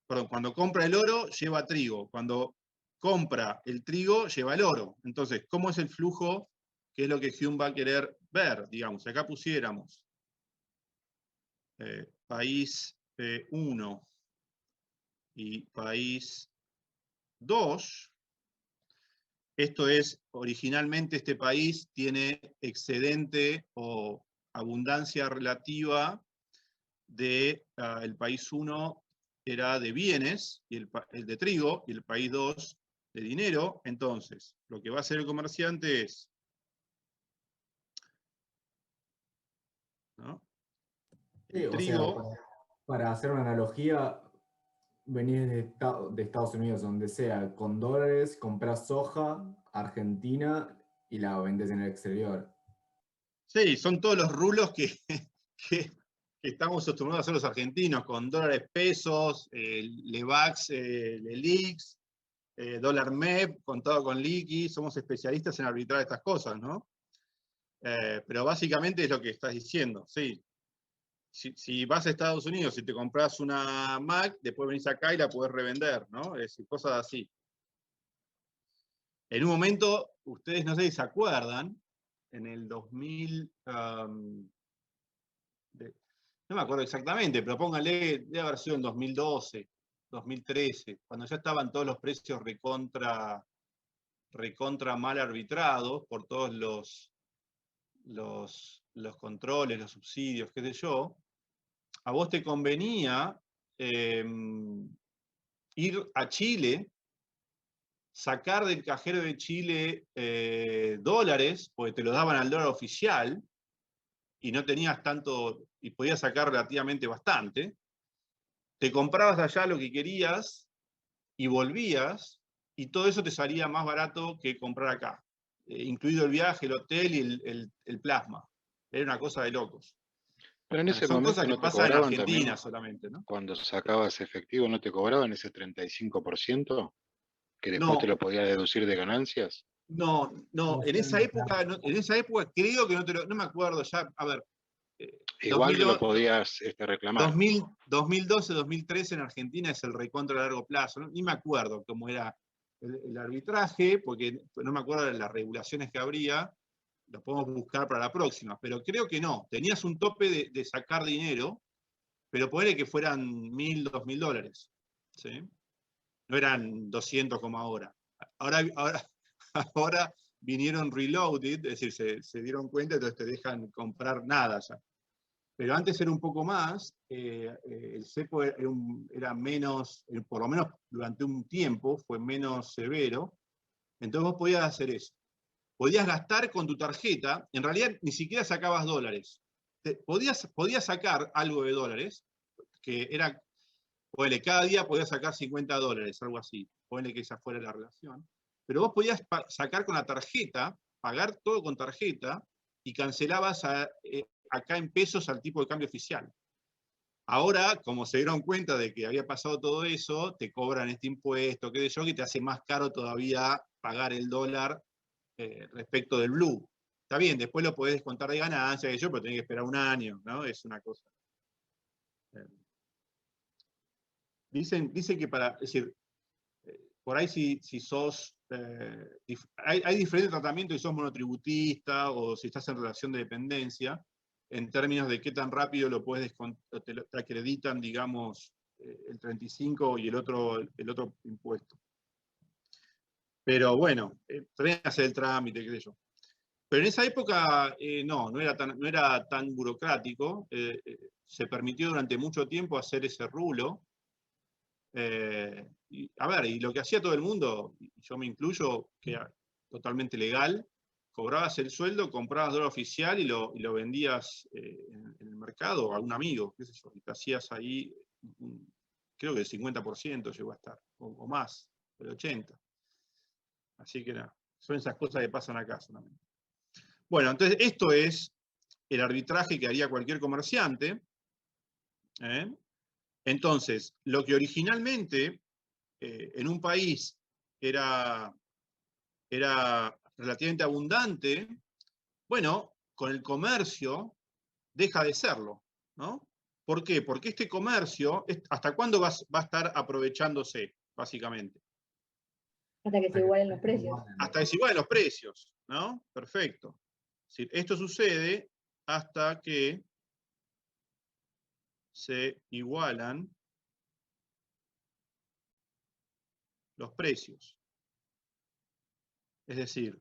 perdón, cuando compra el oro, lleva trigo. Cuando compra el trigo, lleva el oro. Entonces, ¿cómo es el flujo? ¿Qué es lo que Hume va a querer ver? Digamos, acá pusiéramos país 1 y país 2. Esto es, originalmente este país tiene excedente o abundancia relativa de, el país 1 era de bienes, y el de trigo, y el país 2 de dinero. Entonces, lo que va a hacer el comerciante es, ¿no? Sí, El o sea, trigo, para hacer una analogía, venís de Estados Unidos, donde sea, con dólares, compras soja argentina y la vendes en el exterior. sí, son todos los rulos que estamos acostumbrados a hacer los argentinos, con dólares, pesos, Levax, Lelix, dólar MEP, contado con liqui. Somos especialistas en arbitrar estas cosas, ¿no? Pero básicamente es lo que estás diciendo, sí. Si vas a Estados Unidos y te compras una Mac, después venís acá y la podés revender, ¿no? Es decir, cosas así. En un momento, ustedes no sé si se acuerdan, en el 2000, no me acuerdo exactamente, pero póngale, debe haber sido en 2012, 2013, cuando ya estaban todos los precios recontra mal arbitrados por todos los controles, los subsidios, qué sé yo. A vos te convenía ir a Chile, sacar del cajero de Chile dólares, porque te los daban al dólar oficial, y no tenías tanto, y podías sacar relativamente bastante. Te comprabas allá lo que querías y volvías, y todo eso te salía más barato que comprar acá. incluido el viaje, el hotel y el plasma. Era una cosa de locos. Pero en ese Son momento cosas que no te pasan en cobraban Argentina también, solamente, ¿no? cuando sacabas efectivo, ¿no te cobraban ese 35%? Que después te No, lo podías deducir de ganancias. no, No en sé, esa época, en esa época creo que no me acuerdo ya, a ver, Igual que 2000, lo podías reclamar. 2012, 2013 en Argentina es el recontra a largo plazo, ¿no? Ni me acuerdo cómo era el arbitraje, porque no me acuerdo de las regulaciones que habría, lo podemos buscar para la próxima, pero creo que no, tenías un tope de sacar dinero, pero ponele que fueran $1.000, $2.000, ¿sí? No eran 200 como ahora. Ahora vinieron reloaded, es decir, se dieron cuenta, entonces te dejan comprar nada ya. Pero antes era un poco más, el cepo era menos, por lo menos durante un tiempo, fue menos severo, entonces vos podías hacer eso. Podías gastar con tu tarjeta, en realidad ni siquiera sacabas dólares. Podías sacar algo de dólares, que era, ponele, cada día podías sacar $50, algo así, ponele que esa fuera la relación, pero vos podías sacar con la tarjeta, pagar todo con tarjeta, y cancelabas acá en pesos al tipo de cambio oficial. Ahora, como se dieron cuenta de que había pasado todo eso, te cobran este impuesto, qué sé yo, que te hace más caro todavía pagar el dólar respecto del blue. Está bien, después lo podés descontar de ganancia, que yo, pero tenés que esperar un año, ¿no? Es una cosa. Dicen que es decir, por ahí si sos, hay diferentes tratamientos si sos monotributista o si estás en relación de dependencia, en términos de qué tan rápido lo puedes te acreditan, digamos, el 35 y el otro impuesto. Pero bueno, tenés que hacer el trámite, qué sé yo. Pero en esa época no era tan burocrático. Se permitió durante mucho tiempo hacer ese rulo. Y lo que hacía todo el mundo, y yo me incluyo, que era totalmente legal, cobrabas el sueldo, comprabas dólar oficial y lo vendías en el mercado a un amigo, qué sé yo, y te hacías ahí, creo que el 50% llegó a estar, o más, el 80%. Así que nada, son esas cosas que pasan acá solamente. Bueno, entonces esto es el arbitraje que haría cualquier comerciante. Entonces, lo que originalmente en un país era relativamente abundante, bueno, con el comercio deja de serlo, ¿no? ¿Por qué? Porque este comercio, ¿hasta cuándo va a estar aprovechándose, básicamente? Hasta que se igualen los precios. Hasta que se igualen los precios, ¿no? Perfecto. Es decir, esto sucede hasta que se igualan los precios. Es decir,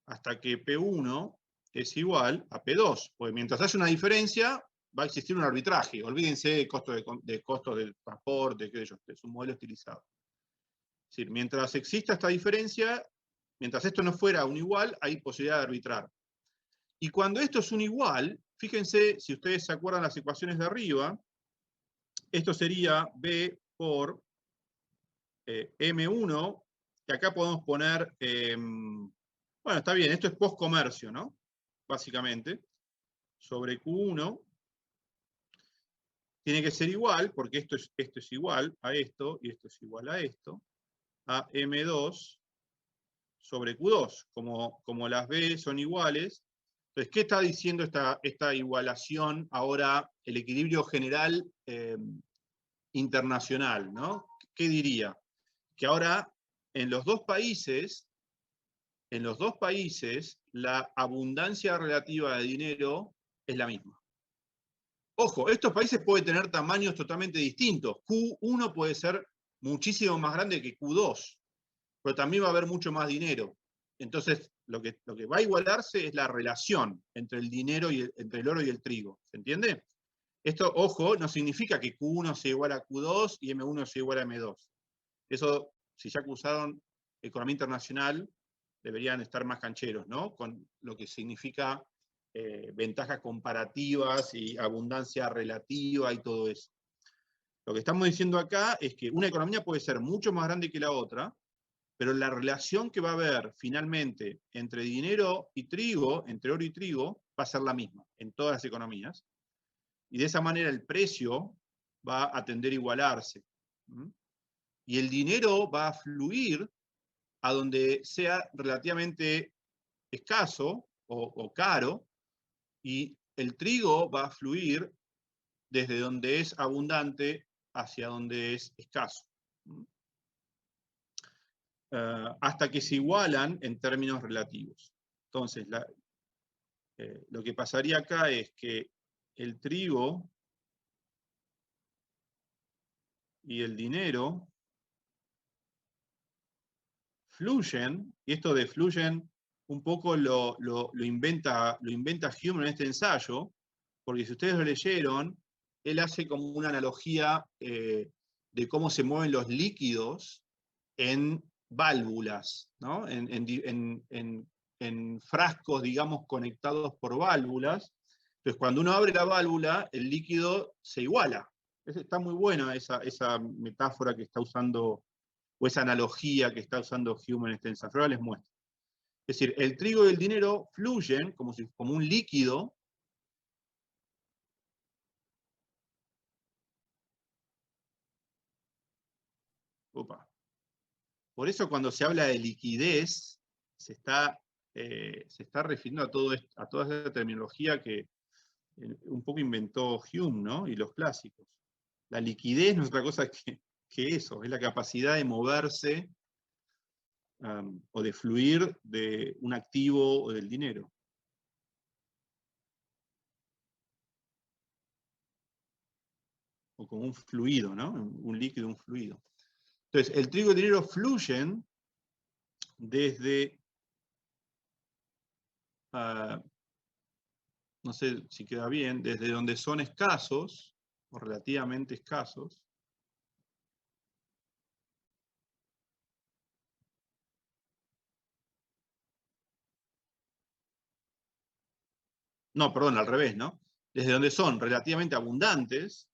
hasta que P1 es igual a P2, porque mientras haya una diferencia, va a existir un arbitraje. Olvídense de costos del transporte, qué sé yo, es un modelo estilizado. Es decir, mientras exista esta diferencia, mientras esto no fuera un igual, hay posibilidad de arbitrar. Y cuando esto es un igual, fíjense, si ustedes se acuerdan las ecuaciones de arriba, esto sería B por M1, que acá podemos poner, bueno, está bien, esto es post-comercio, ¿no? Básicamente, sobre Q1, tiene que ser igual, porque esto es igual a esto, y esto es igual a esto, a M2 sobre Q2, como las B son iguales. Entonces, ¿qué está diciendo esta igualación ahora, el equilibrio general internacional, ¿no? ¿Qué diría? Que ahora en los dos países, la abundancia relativa de dinero es la misma. Ojo, estos países pueden tener tamaños totalmente distintos. Q1 puede ser muchísimo más grande que Q2, pero también va a haber mucho más dinero. Entonces, lo que va a igualarse es la relación entre el dinero entre el oro y el trigo. ¿Se entiende? Esto, ojo, no significa que Q1 sea igual a Q2 y M1 sea igual a M2. Eso, si ya cursaron economía internacional, deberían estar más cancheros, ¿no? Con lo que significa ventajas comparativas y abundancia relativa y todo eso. Lo que estamos diciendo acá es que una economía puede ser mucho más grande que la otra, pero la relación que va a haber finalmente entre dinero y trigo, entre oro y trigo, va a ser la misma en todas las economías. Y de esa manera el precio va a tender a igualarse. Y el dinero va a fluir a donde sea relativamente escaso o caro, y el trigo va a fluir desde donde es abundante hacia donde es escaso. Hasta que se igualan en términos relativos. Entonces, lo que pasaría acá es que el trigo y el dinero fluyen, y esto de fluyen un poco lo inventa Hume en este ensayo, porque si ustedes lo leyeron, él hace como una analogía de cómo se mueven los líquidos en válvulas, ¿no? En frascos, digamos, conectados por válvulas. Entonces, cuando uno abre la válvula, el líquido se iguala. Está muy buena esa metáfora que está usando, o esa analogía que está usando Hume en este ensayo. Ahora les muestro. Es decir, el trigo y el dinero fluyen como un líquido. Opa. Por eso cuando se habla de liquidez, se está refiriendo a toda esa terminología que un poco inventó Hume, ¿no? Y los clásicos. La liquidez no es otra cosa que eso, es la capacidad de moverse o de fluir de un activo o del dinero. O como un fluido, ¿no? Un líquido, un fluido. Entonces, el trigo y el dinero fluyen desde, no sé si queda bien, desde donde son escasos, o relativamente escasos, no, perdón, al revés, ¿no? Desde donde son relativamente abundantes,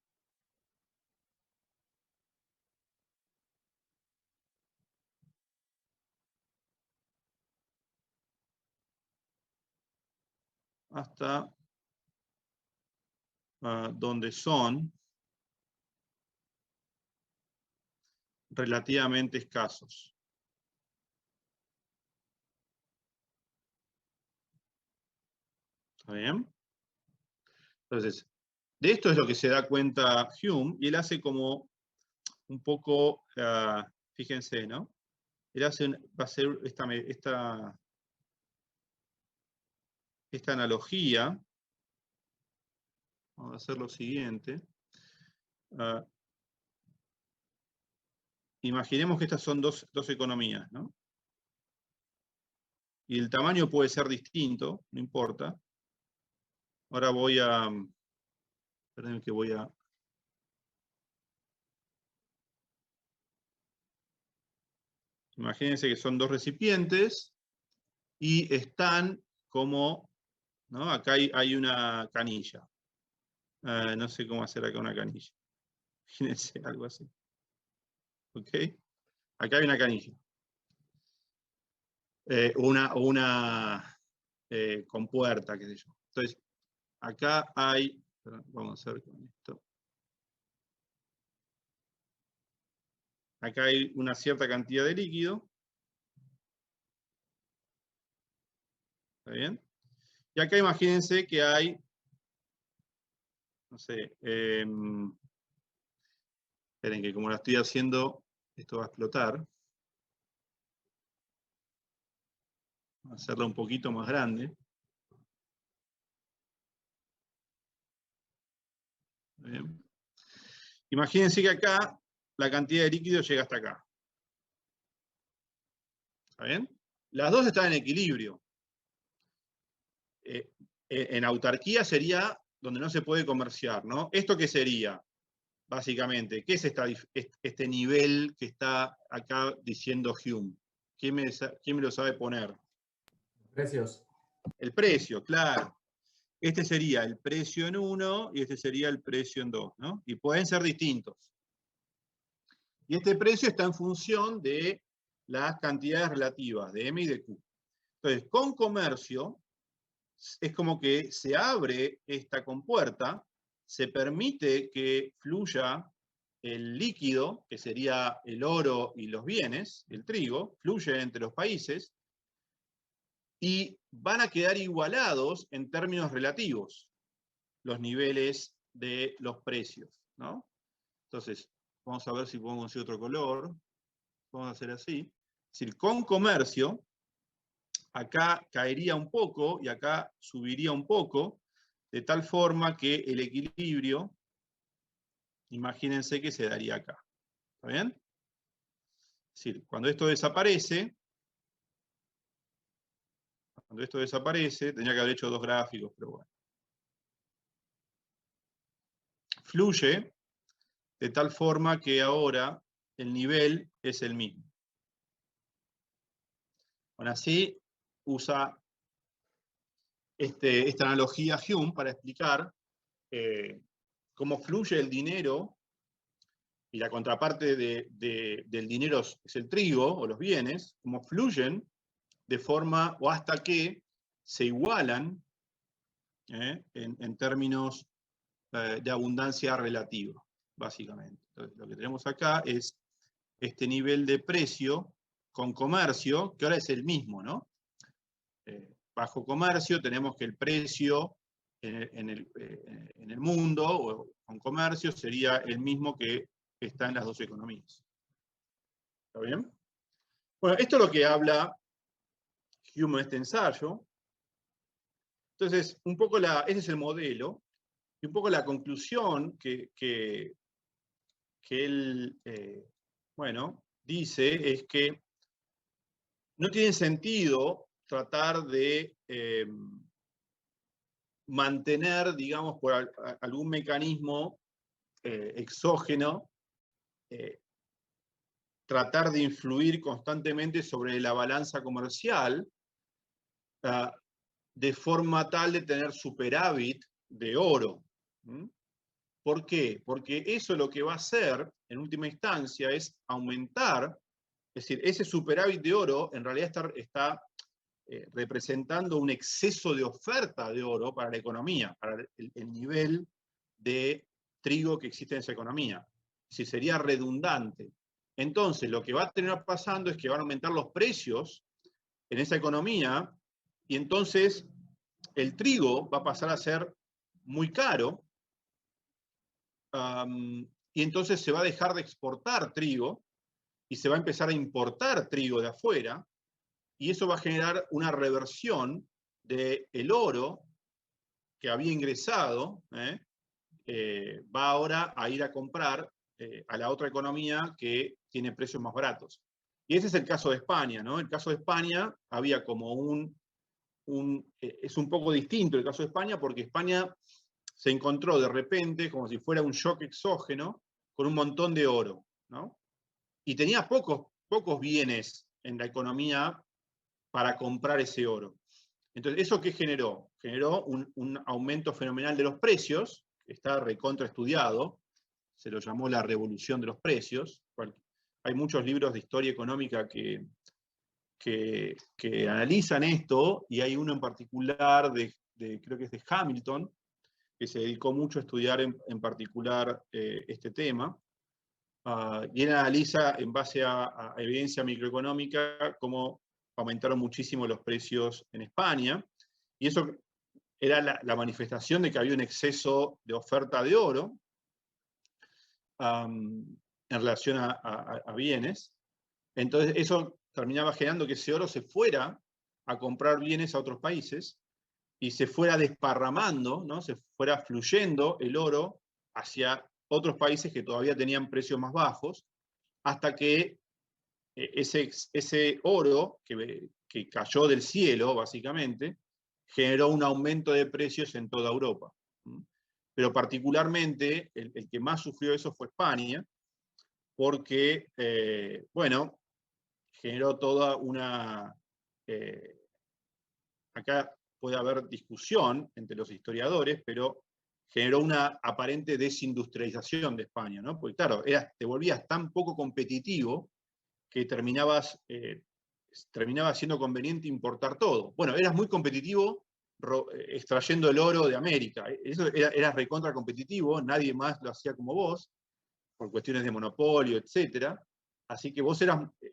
hasta donde son relativamente escasos. ¿Está bien? Entonces, de esto es lo que se da cuenta Hume, y él hace como un poco, fíjense, ¿no? Él va a hacer esta analogía. Vamos a hacer lo siguiente. Imaginemos que estas son dos economías, ¿no? Y el tamaño puede ser distinto, no importa. Ahora perdón que voy a... Imagínense que son dos recipientes y están como, ¿no? Acá hay una canilla. No sé cómo hacer acá una canilla. Imagínense algo así. ¿Ok? Acá hay una canilla. Una compuerta, qué sé yo. Entonces, acá hay... Perdón, vamos a hacer con esto. Acá hay una cierta cantidad de líquido. ¿Está bien? Y acá imagínense que hay, no sé, esperen que como la estoy haciendo, esto va a explotar. Voy a hacerla un poquito más grande. ¿Está bien? Imagínense que acá la cantidad de líquido llega hasta acá. ¿Está bien? Las dos están en equilibrio. En autarquía sería donde no se puede comerciar, ¿no? ¿Esto qué sería? Básicamente, ¿qué es este nivel que está acá diciendo Hume? ¿Quién me lo sabe poner? Precios. El precio, claro. Este sería el precio en 1 y este sería el precio en 2, ¿no? Y pueden ser distintos. Y este precio está en función de las cantidades relativas de M y de Q. Entonces, con comercio, es como que se abre esta compuerta, se permite que fluya el líquido, que sería el oro y los bienes, el trigo, fluye entre los países, y van a quedar igualados en términos relativos los niveles de los precios, ¿no? Entonces, vamos a ver si podemos conseguir otro color. Vamos a hacer así. Es decir, con comercio, acá caería un poco y acá subiría un poco, de tal forma que el equilibrio, imagínense que se daría acá. ¿Está bien? Es decir, cuando esto desaparece, tenía que haber hecho dos gráficos, pero bueno. Fluye de tal forma que ahora el nivel es el mismo. Bueno, así usa esta analogía Hume para explicar cómo fluye el dinero, y la contraparte del dinero es el trigo o los bienes, cómo fluyen de forma o hasta que se igualan en términos de abundancia relativa, básicamente. Entonces, lo que tenemos acá es este nivel de precio con comercio, que ahora es el mismo, ¿no? Bajo comercio tenemos que el precio en el mundo, o con comercio, sería el mismo que está en las dos economías. ¿Está bien? Bueno, esto es lo que habla Hume en este ensayo. Entonces, un poco ese es el modelo, y un poco la conclusión que él, bueno, dice es que no tiene sentido tratar de mantener, digamos, por algún mecanismo exógeno, tratar de influir constantemente sobre la balanza comercial de forma tal de tener superávit de oro. ¿Por qué? Porque eso lo que va a hacer, en última instancia, es aumentar, es decir, ese superávit de oro en realidad está representando un exceso de oferta de oro para la economía, para el nivel de trigo que existe en esa economía. Si sería redundante. Entonces, lo que va a terminar pasando es que van a aumentar los precios en esa economía, y entonces el trigo va a pasar a ser muy caro, y entonces se va a dejar de exportar trigo y se va a empezar a importar trigo de afuera, y eso va a generar una reversión del oro que había ingresado, va ahora a ir a comprar a la otra economía que tiene precios más baratos. Y ese es el caso de España, ¿no? El caso de España había como es un poco distinto el caso de España, porque España se encontró de repente, como si fuera un shock exógeno, con un montón de oro, ¿no? Y tenía pocos bienes en la economía para comprar ese oro. Entonces, ¿eso qué generó? Generó un aumento fenomenal de los precios, que está recontraestudiado, se lo llamó la revolución de los precios. Hay muchos libros de historia económica que analizan esto, y hay uno en particular, creo que es de Hamilton, que se dedicó mucho a estudiar en particular este tema. Y él analiza en base a evidencia microeconómica cómo aumentaron muchísimo los precios en España, y eso era la manifestación de que había un exceso de oferta de oro en relación a bienes. Entonces eso terminaba generando que ese oro se fuera a comprar bienes a otros países, y se fuera desparramando, ¿no? Se fuera fluyendo el oro hacia otros países que todavía tenían precios más bajos, hasta que ese oro que cayó del cielo, básicamente, generó un aumento de precios en toda Europa. Pero particularmente, el que más sufrió eso fue España, porque, bueno, generó toda una... acá puede haber discusión entre los historiadores, pero generó una aparente desindustrialización de España, ¿no? Porque claro, te volvías tan poco competitivo que terminaba siendo conveniente importar todo. Bueno, eras muy competitivo extrayendo el oro de América. Eso era recontra competitivo, nadie más lo hacía como vos, por cuestiones de monopolio, etc. Así que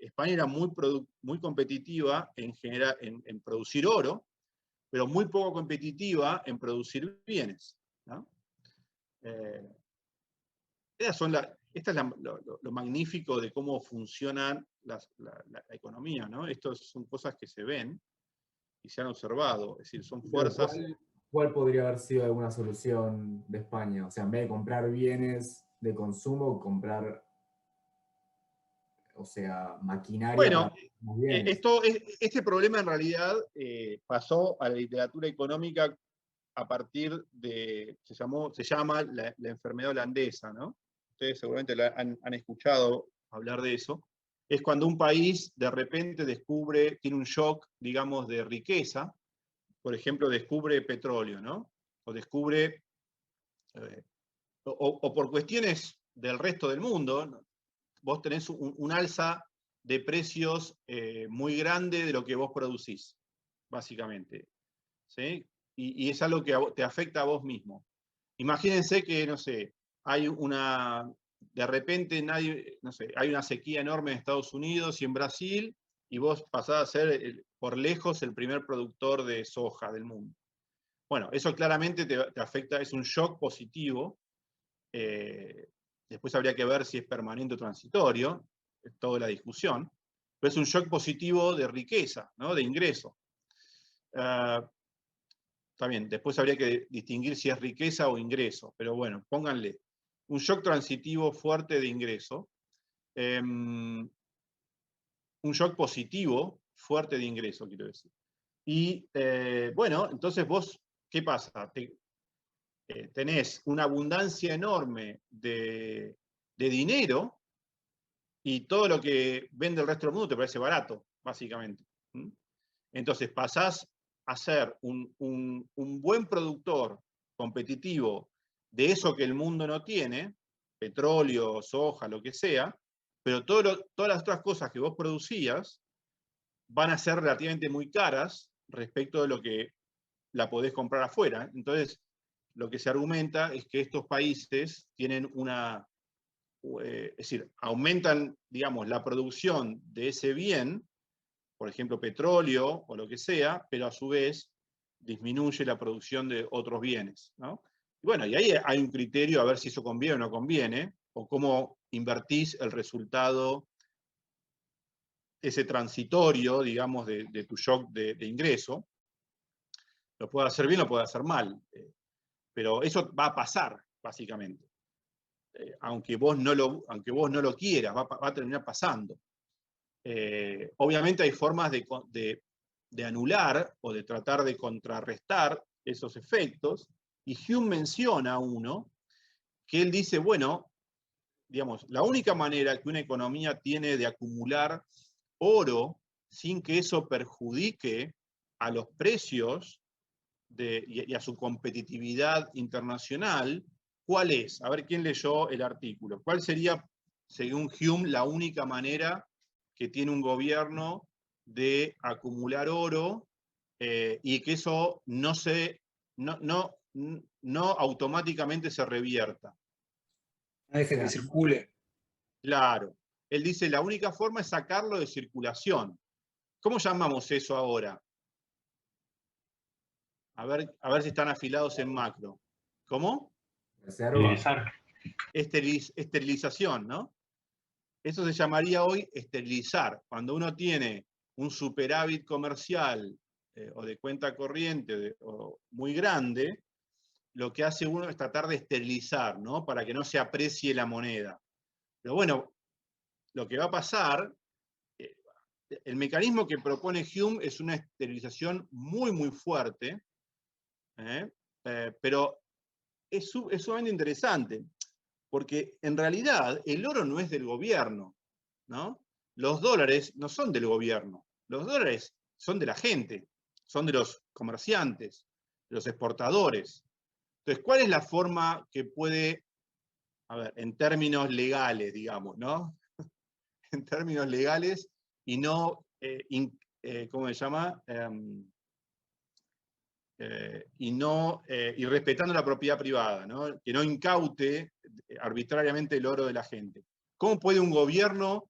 España era muy competitiva en producir oro, pero muy poco competitiva en producir bienes, ¿no? Esta es lo magnífico de cómo funciona la economía, ¿no? Estas son cosas que se ven y se han observado, es decir, son fuerzas... ¿Cuál podría haber sido alguna solución de España? O sea, en vez de comprar bienes de consumo, comprar, o sea, maquinaria Bueno, para los bienes. este problema en realidad pasó a la literatura económica a partir de, se llama la enfermedad holandesa, ¿no? Ustedes seguramente han escuchado hablar de eso. Es cuando un país de repente tiene un shock, digamos, de riqueza, por ejemplo, descubre petróleo, ¿no? O descubre, o por cuestiones del resto del mundo, ¿no? Vos tenés un alza de precios muy grande de lo que vos producís, básicamente, ¿sí? Y es algo que te afecta a vos mismo. Imagínense que, no sé, de repente no sé, hay una sequía enorme en Estados Unidos y en Brasil, y vos pasás a ser por lejos el primer productor de soja del mundo. Bueno, eso claramente te afecta, es un shock positivo. Después habría que ver si es permanente o transitorio, es toda la discusión, pero es un shock positivo de riqueza, ¿no? De ingreso. También, después habría que distinguir si es riqueza o ingreso, pero bueno, pónganle un shock transitivo fuerte de ingreso, un shock positivo fuerte de ingreso, quiero decir. Y bueno, entonces vos, ¿qué pasa? Tenés una abundancia enorme de dinero y todo lo que vende el resto del mundo te parece barato, básicamente. Entonces pasás a ser un buen productor competitivo de eso que el mundo no tiene, petróleo, soja, lo que sea, pero todas las otras cosas que vos producías van a ser relativamente muy caras respecto de lo que la podés comprar afuera. Entonces, lo que se argumenta es que estos países tienen es decir, aumentan, digamos, la producción de ese bien, por ejemplo, petróleo o lo que sea, pero a su vez disminuye la producción de otros bienes, ¿no? Y bueno, y ahí hay un criterio a ver si eso conviene o no conviene, o cómo invertís el resultado, ese transitorio, digamos, de tu shock de ingreso. Lo puede hacer bien o puede hacer mal, pero eso va a pasar, básicamente. Aunque vos no lo quieras, va a terminar pasando. Obviamente hay formas de anular o de tratar de contrarrestar esos efectos, y Hume menciona uno, que él dice, bueno, digamos, la única manera que una economía tiene de acumular oro sin que eso perjudique a los precios y a su competitividad internacional, ¿cuál es? A ver quién leyó el artículo. ¿Cuál sería, según Hume, la única manera que tiene un gobierno de acumular oro y que eso no automáticamente se revierta? No dejen que circule. Claro. Él dice, la única forma es sacarlo de circulación. ¿Cómo llamamos eso ahora? A ver si están afilados en macro. ¿Cómo? Reserva. Esterilización, ¿no? Eso se llamaría hoy esterilizar. Cuando uno tiene un superávit comercial o de cuenta corriente muy grande, lo que hace uno es tratar de esterilizar, ¿no? Para que no se aprecie la moneda. Pero bueno, lo que va a pasar, el mecanismo que propone Hume es una esterilización muy, muy fuerte, pero es sumamente interesante, porque en realidad el oro no es del gobierno, ¿no? Los dólares no son del gobierno, los dólares son de la gente, son de los comerciantes, de los exportadores. Entonces, ¿cuál es la forma que puede, a ver, en términos legales, digamos, ¿no? en términos legales y no, ¿cómo se llama? Y respetando la propiedad privada, ¿no? Que no incaute arbitrariamente el oro de la gente. ¿Cómo puede un gobierno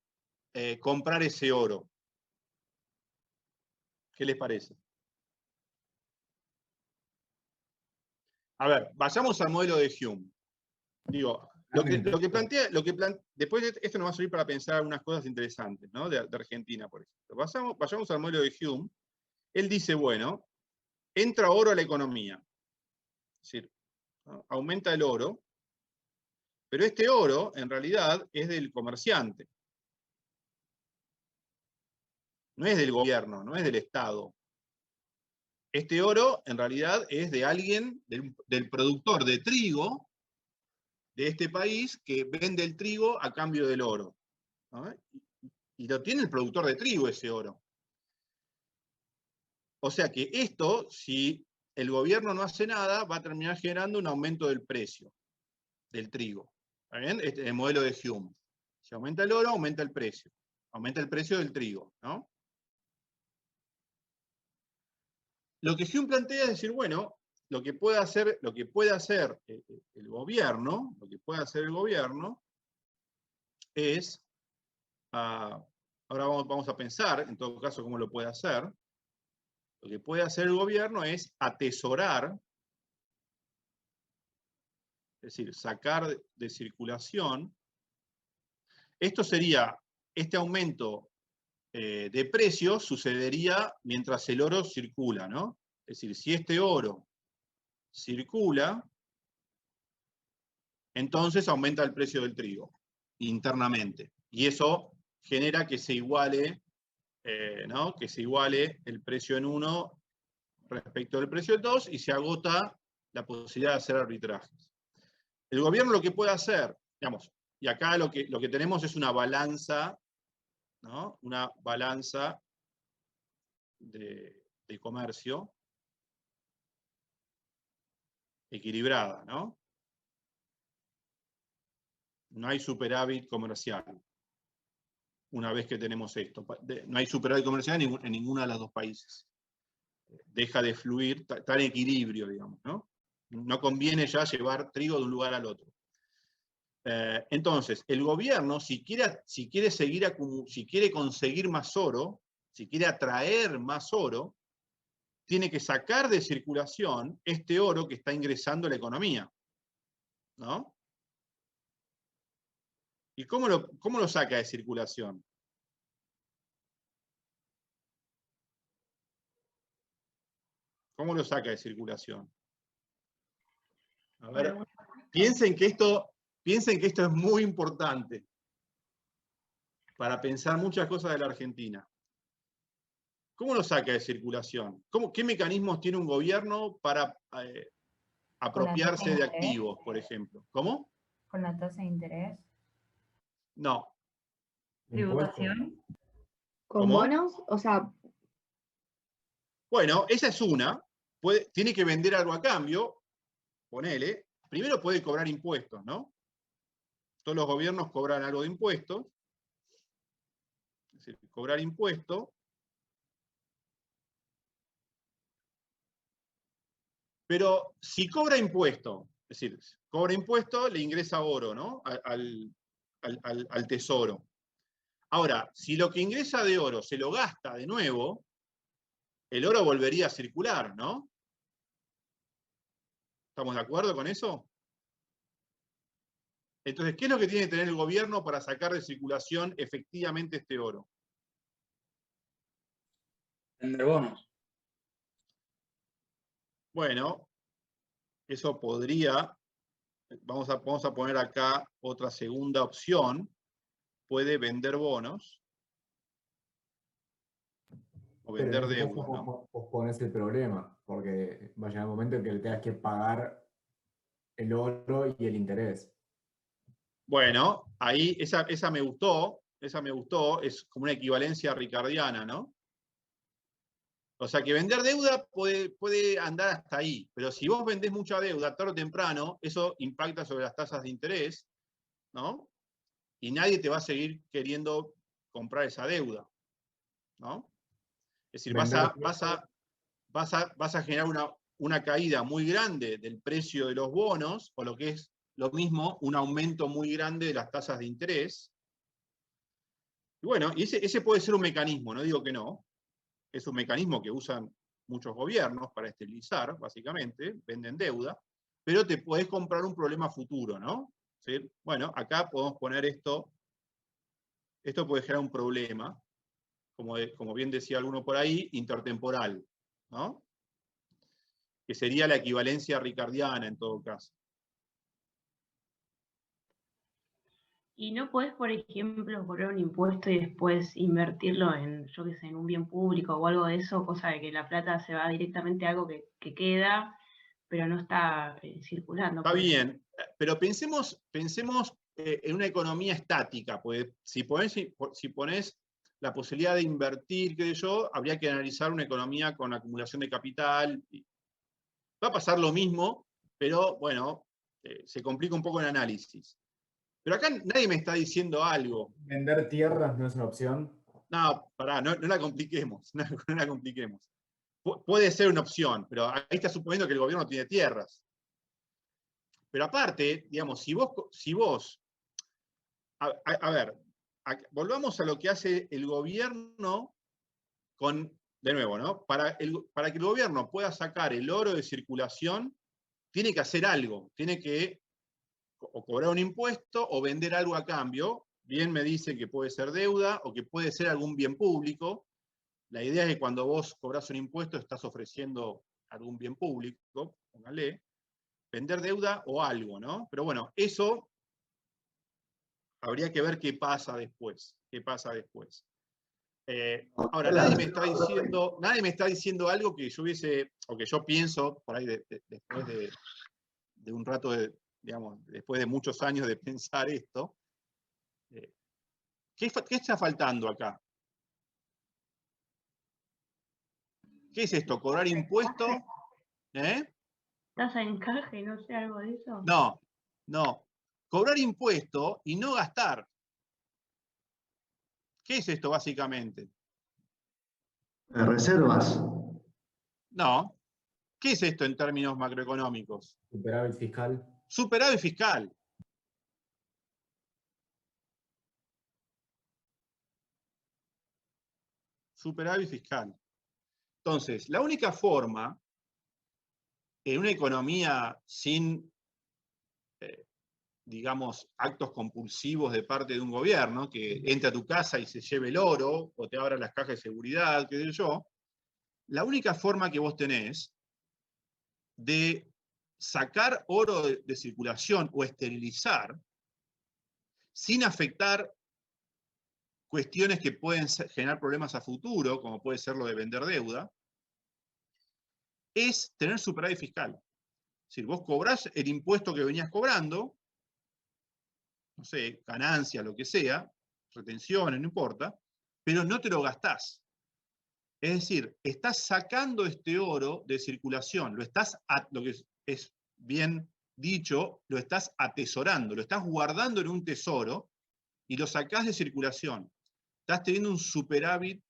comprar ese oro? ¿Qué les parece? A ver, vayamos al modelo de Hume. Digo, después esto nos va a servir para pensar algunas cosas interesantes, ¿no? de Argentina, por ejemplo. Vayamos al modelo de Hume. Él dice, bueno, entra oro a la economía. Es decir, ¿no? Aumenta el oro, pero este oro, en realidad, es del comerciante. No es del gobierno, no es del Estado. Este oro, en realidad, es de alguien, del productor de trigo de este país, que vende el trigo a cambio del oro, ¿no? Y lo tiene el productor de trigo ese oro. O sea que esto, si el gobierno no hace nada, va a terminar generando un aumento del precio del trigo. ¿Está bien? Este es el modelo de Hume. Si aumenta el oro, aumenta el precio. Aumenta el precio del trigo, ¿no? Lo que Hume plantea es decir, bueno, lo que puede hacer el gobierno, es, ahora vamos a pensar, en todo caso, cómo lo puede hacer. Lo que puede hacer el gobierno es atesorar, es decir, sacar de circulación. Esto sería, este aumento de precios sucedería mientras el oro circula, ¿no? Es decir, si este oro circula, entonces aumenta el precio del trigo internamente. Y eso genera que se iguale, ¿no? Que se iguale el precio en uno respecto al precio del 2 y se agota la posibilidad de hacer arbitrajes. El gobierno lo que puede hacer, digamos, y acá lo que tenemos es una balanza, ¿no? Una balanza de comercio equilibrada, ¿no? No hay superávit comercial. Una vez que tenemos esto. No hay superávit comercial en ninguno de los dos países. Deja de fluir, está en equilibrio, digamos, ¿no? No conviene ya llevar trigo de un lugar al otro. Entonces, el gobierno, si quiere conseguir más oro, si quiere atraer más oro, tiene que sacar de circulación este oro que está ingresando a la economía, ¿no? ¿Y cómo lo saca de circulación? ¿Cómo lo saca de circulación? A ver, piensen que esto es muy importante para pensar muchas cosas de la Argentina. ¿Cómo lo saca de circulación? ¿Qué mecanismos tiene un gobierno para apropiarse de activos, por ejemplo? ¿Cómo? ¿Con la tasa de interés? No. ¿Tributación? ¿Con ¿Cómo? bonos? O sea, Bueno, esa es una. Tiene que vender algo a cambio, ponele. Primero puede cobrar impuestos, ¿no? Todos los gobiernos cobran algo de impuestos. Es decir, cobrar impuestos. Pero si cobra impuesto, es decir, cobra impuesto, le ingresa oro, ¿no? Al tesoro. Ahora, si lo que ingresa de oro se lo gasta de nuevo, el oro volvería a circular, ¿no? ¿Estamos de acuerdo con eso? Entonces, ¿qué es lo que tiene que tener el gobierno para sacar de circulación efectivamente este oro? Vender bonos. Bueno, eso podría, vamos a poner acá otra segunda opción, puede vender bonos o Pero vender en ese deuda, caso ¿no? vos pones el problema, porque va a llegar un momento en que le tengas que pagar el oro y el interés. Bueno, ahí esa me gustó, es como una equivalencia ricardiana, ¿no? O sea que vender deuda puede andar hasta ahí, pero si vos vendés mucha deuda, tarde o temprano, eso impacta sobre las tasas de interés, ¿no? Y nadie te va a seguir queriendo comprar esa deuda, ¿no? Es decir, Vender vas a generar una caída muy grande del precio de los bonos, o lo que es lo mismo, un aumento muy grande de las tasas de interés. Y bueno, y ese puede ser un mecanismo, no digo que no, es un mecanismo que usan muchos gobiernos para esterilizar, básicamente, venden deuda, pero te podés comprar un problema futuro, ¿no? ¿Sí? Bueno, acá podemos poner esto puede generar un problema, como bien decía alguno por ahí, intertemporal, ¿no? Que sería la equivalencia ricardiana en todo caso. Y no podés, por ejemplo, cobrar un impuesto y después invertirlo en, yo qué sé, en un bien público o algo de eso, cosa de que la plata se va directamente a algo que queda, pero no está circulando. Está por ejemplo. bien, pero pensemos en una economía estática, pues si pones la posibilidad de invertir, qué sé yo, habría que analizar una economía con acumulación de capital. Va a pasar lo mismo, pero bueno, se complica un poco el análisis. Pero acá nadie me está diciendo algo. Vender tierras no es una opción. No, pará, no la compliquemos, no la compliquemos. Puede ser una opción, pero ahí está suponiendo que el gobierno tiene tierras. Pero aparte, digamos, si vos a ver, volvamos a lo que hace el gobierno de nuevo, ¿no? Para que el gobierno pueda sacar el oro de circulación, tiene que hacer algo, tiene que o cobrar un impuesto o vender algo a cambio. Bien me dicen que puede ser deuda o que puede ser algún bien público. La idea es que cuando vos cobras un impuesto estás ofreciendo algún bien público, póngale, vender deuda o algo, ¿no? Pero bueno, eso habría que ver qué pasa después. Ahora, nadie me está diciendo algo que yo hubiese, o que yo pienso, por ahí después de un rato, digamos, después de muchos años de pensar esto, ¿qué está faltando acá? ¿Qué es esto? ¿Cobrar impuestos? ¿Tasa de encaje? No sé, algo de eso. No. Cobrar impuestos y no gastar. ¿Qué es esto básicamente? Reservas. No. ¿Qué es esto en términos macroeconómicos? Superávit fiscal. Superávit fiscal. Superávit fiscal. Entonces, la única forma en una economía sin, digamos, actos compulsivos de parte de un gobierno, que entre a tu casa y se lleve el oro, o te abra las cajas de seguridad, qué sé yo, la única forma que vos tenés de sacar oro de circulación o esterilizar, sin afectar cuestiones que pueden generar problemas a futuro, como puede ser lo de vender deuda, es tener superávit fiscal. Es decir, vos cobrás el impuesto que venías cobrando, no sé, ganancia, lo que sea, retenciones, no importa, pero no te lo gastás. Es decir, estás sacando este oro de circulación, lo que es bien dicho, lo estás atesorando, lo estás guardando en un tesoro y lo sacás de circulación. Estás teniendo un superávit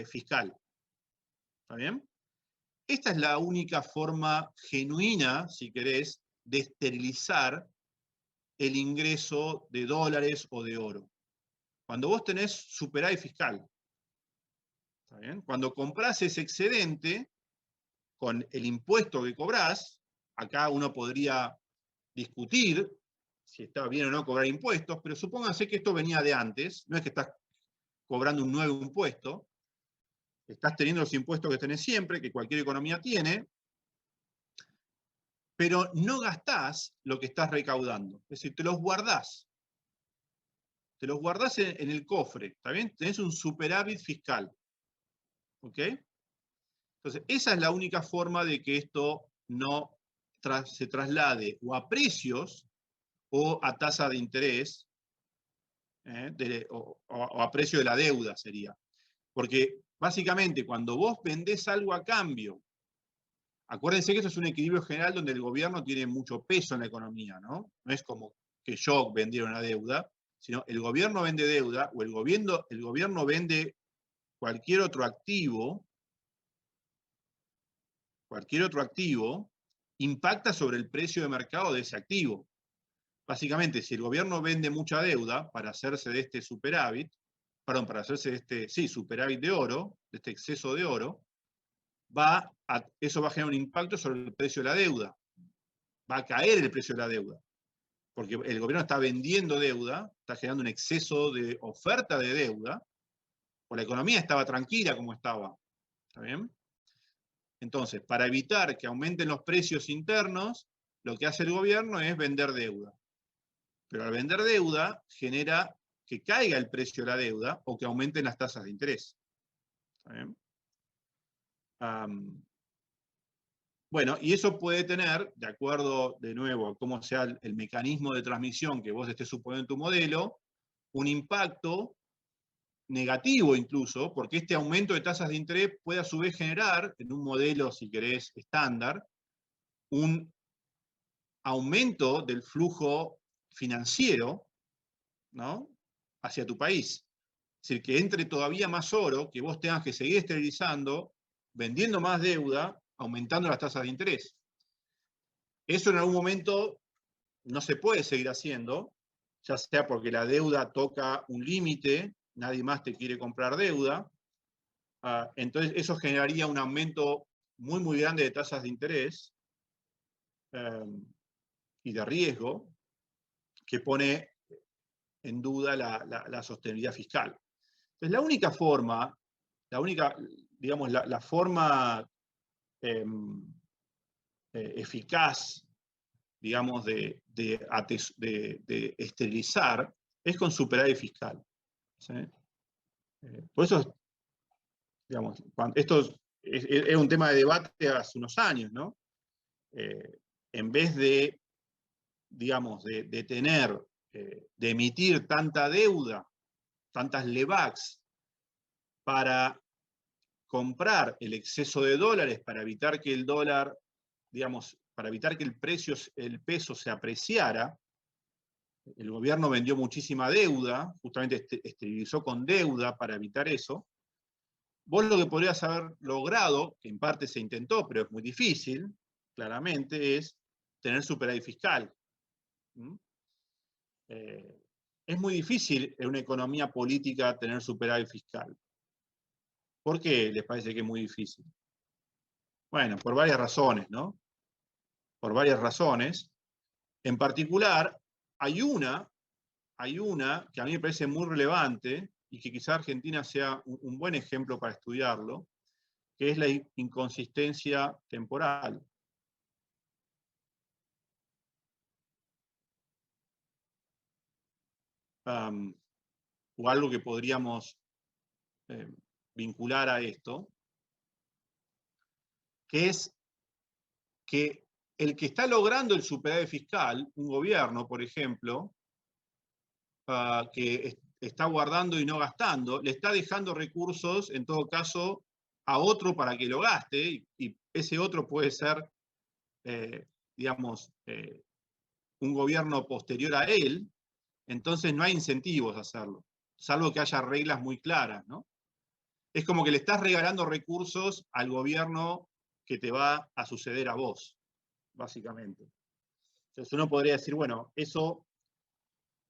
fiscal. ¿Está bien? Esta es la única forma genuina, si querés, de esterilizar el ingreso de dólares o de oro. Cuando vos tenés superávit fiscal. ¿Está bien? Cuando comprás ese excedente, con el impuesto que cobrás, acá uno podría discutir si está bien o no cobrar impuestos, pero supónganse que esto venía de antes, no es que estás cobrando un nuevo impuesto, estás teniendo los impuestos que tenés siempre, que cualquier economía tiene, pero no gastás lo que estás recaudando. Es decir, te los guardás. Te los guardás en el cofre, ¿está bien? Tenés un superávit fiscal. ¿Ok? Entonces, esa es la única forma de que esto no se traslade o a precios o a tasa de interés, o a precio de la deuda sería. Porque básicamente cuando vos vendés algo a cambio, acuérdense que esto es un equilibrio general donde el gobierno tiene mucho peso en la economía, ¿no? No es como que yo vendiera una deuda, sino el gobierno vende deuda o el gobierno vende cualquier otro activo, impacta sobre el precio de mercado de ese activo. Básicamente, si el gobierno vende mucha deuda para hacerse de este superávit, para hacerse de este, superávit de oro, de este exceso de oro, eso va a generar un impacto sobre el precio de la deuda. Va a caer el precio de la deuda. Porque el gobierno está vendiendo deuda, está generando un exceso de oferta de deuda, o la economía estaba tranquila como estaba. ¿Está bien? Entonces, para evitar que aumenten los precios internos, lo que hace el gobierno es vender deuda. Pero al vender deuda, genera que caiga el precio de la deuda o que aumenten las tasas de interés. ¿Está bien? Bueno, y eso puede tener, de acuerdo, de nuevo, a cómo sea el mecanismo de transmisión que vos estés suponiendo en tu modelo, un impacto negativo incluso, porque este aumento de tasas de interés puede a su vez generar, en un modelo, si querés, estándar, un aumento del flujo financiero, ¿no?, hacia tu país. Es decir, que entre todavía más oro, que vos tengas que seguir esterilizando, vendiendo más deuda, aumentando las tasas de interés. Eso en algún momento no se puede seguir haciendo, ya sea porque la deuda toca un límite, nadie más te quiere comprar deuda, entonces eso generaría un aumento muy, muy grande de tasas de interés y de riesgo, que pone en duda la sostenibilidad fiscal. Entonces la única forma, digamos, la forma eficaz, digamos, de esterilizar es con superávit fiscal. ¿Sí? Por eso, digamos, esto es un tema de debate hace unos años, ¿no? En vez de, digamos, de emitir tanta deuda, tantas LEVACs, para comprar el exceso de dólares, para evitar que el dólar, digamos, para evitar que el peso se apreciara, el gobierno vendió muchísima deuda, justamente esterilizó con deuda para evitar eso. Vos lo que podrías haber logrado, que en parte se intentó, pero es muy difícil, claramente, es tener superávit fiscal. Es muy difícil en una economía política tener superávit fiscal. ¿Por qué les parece que es muy difícil? Bueno, por varias razones, ¿no? Por varias razones. En particular, hay una que a mí me parece muy relevante y que quizá Argentina sea un buen ejemplo para estudiarlo, que es la inconsistencia temporal. O algo que podríamos vincular a esto, que es que el que está logrando el superávit fiscal, un gobierno, por ejemplo, que está guardando y no gastando, le está dejando recursos, en todo caso, a otro para que lo gaste, y ese otro puede ser, digamos, un gobierno posterior a él, entonces no hay incentivos a hacerlo, salvo que haya reglas muy claras, ¿no? Es como que le estás regalando recursos al gobierno que te va a suceder a vos, básicamente. Entonces uno podría decir, bueno, eso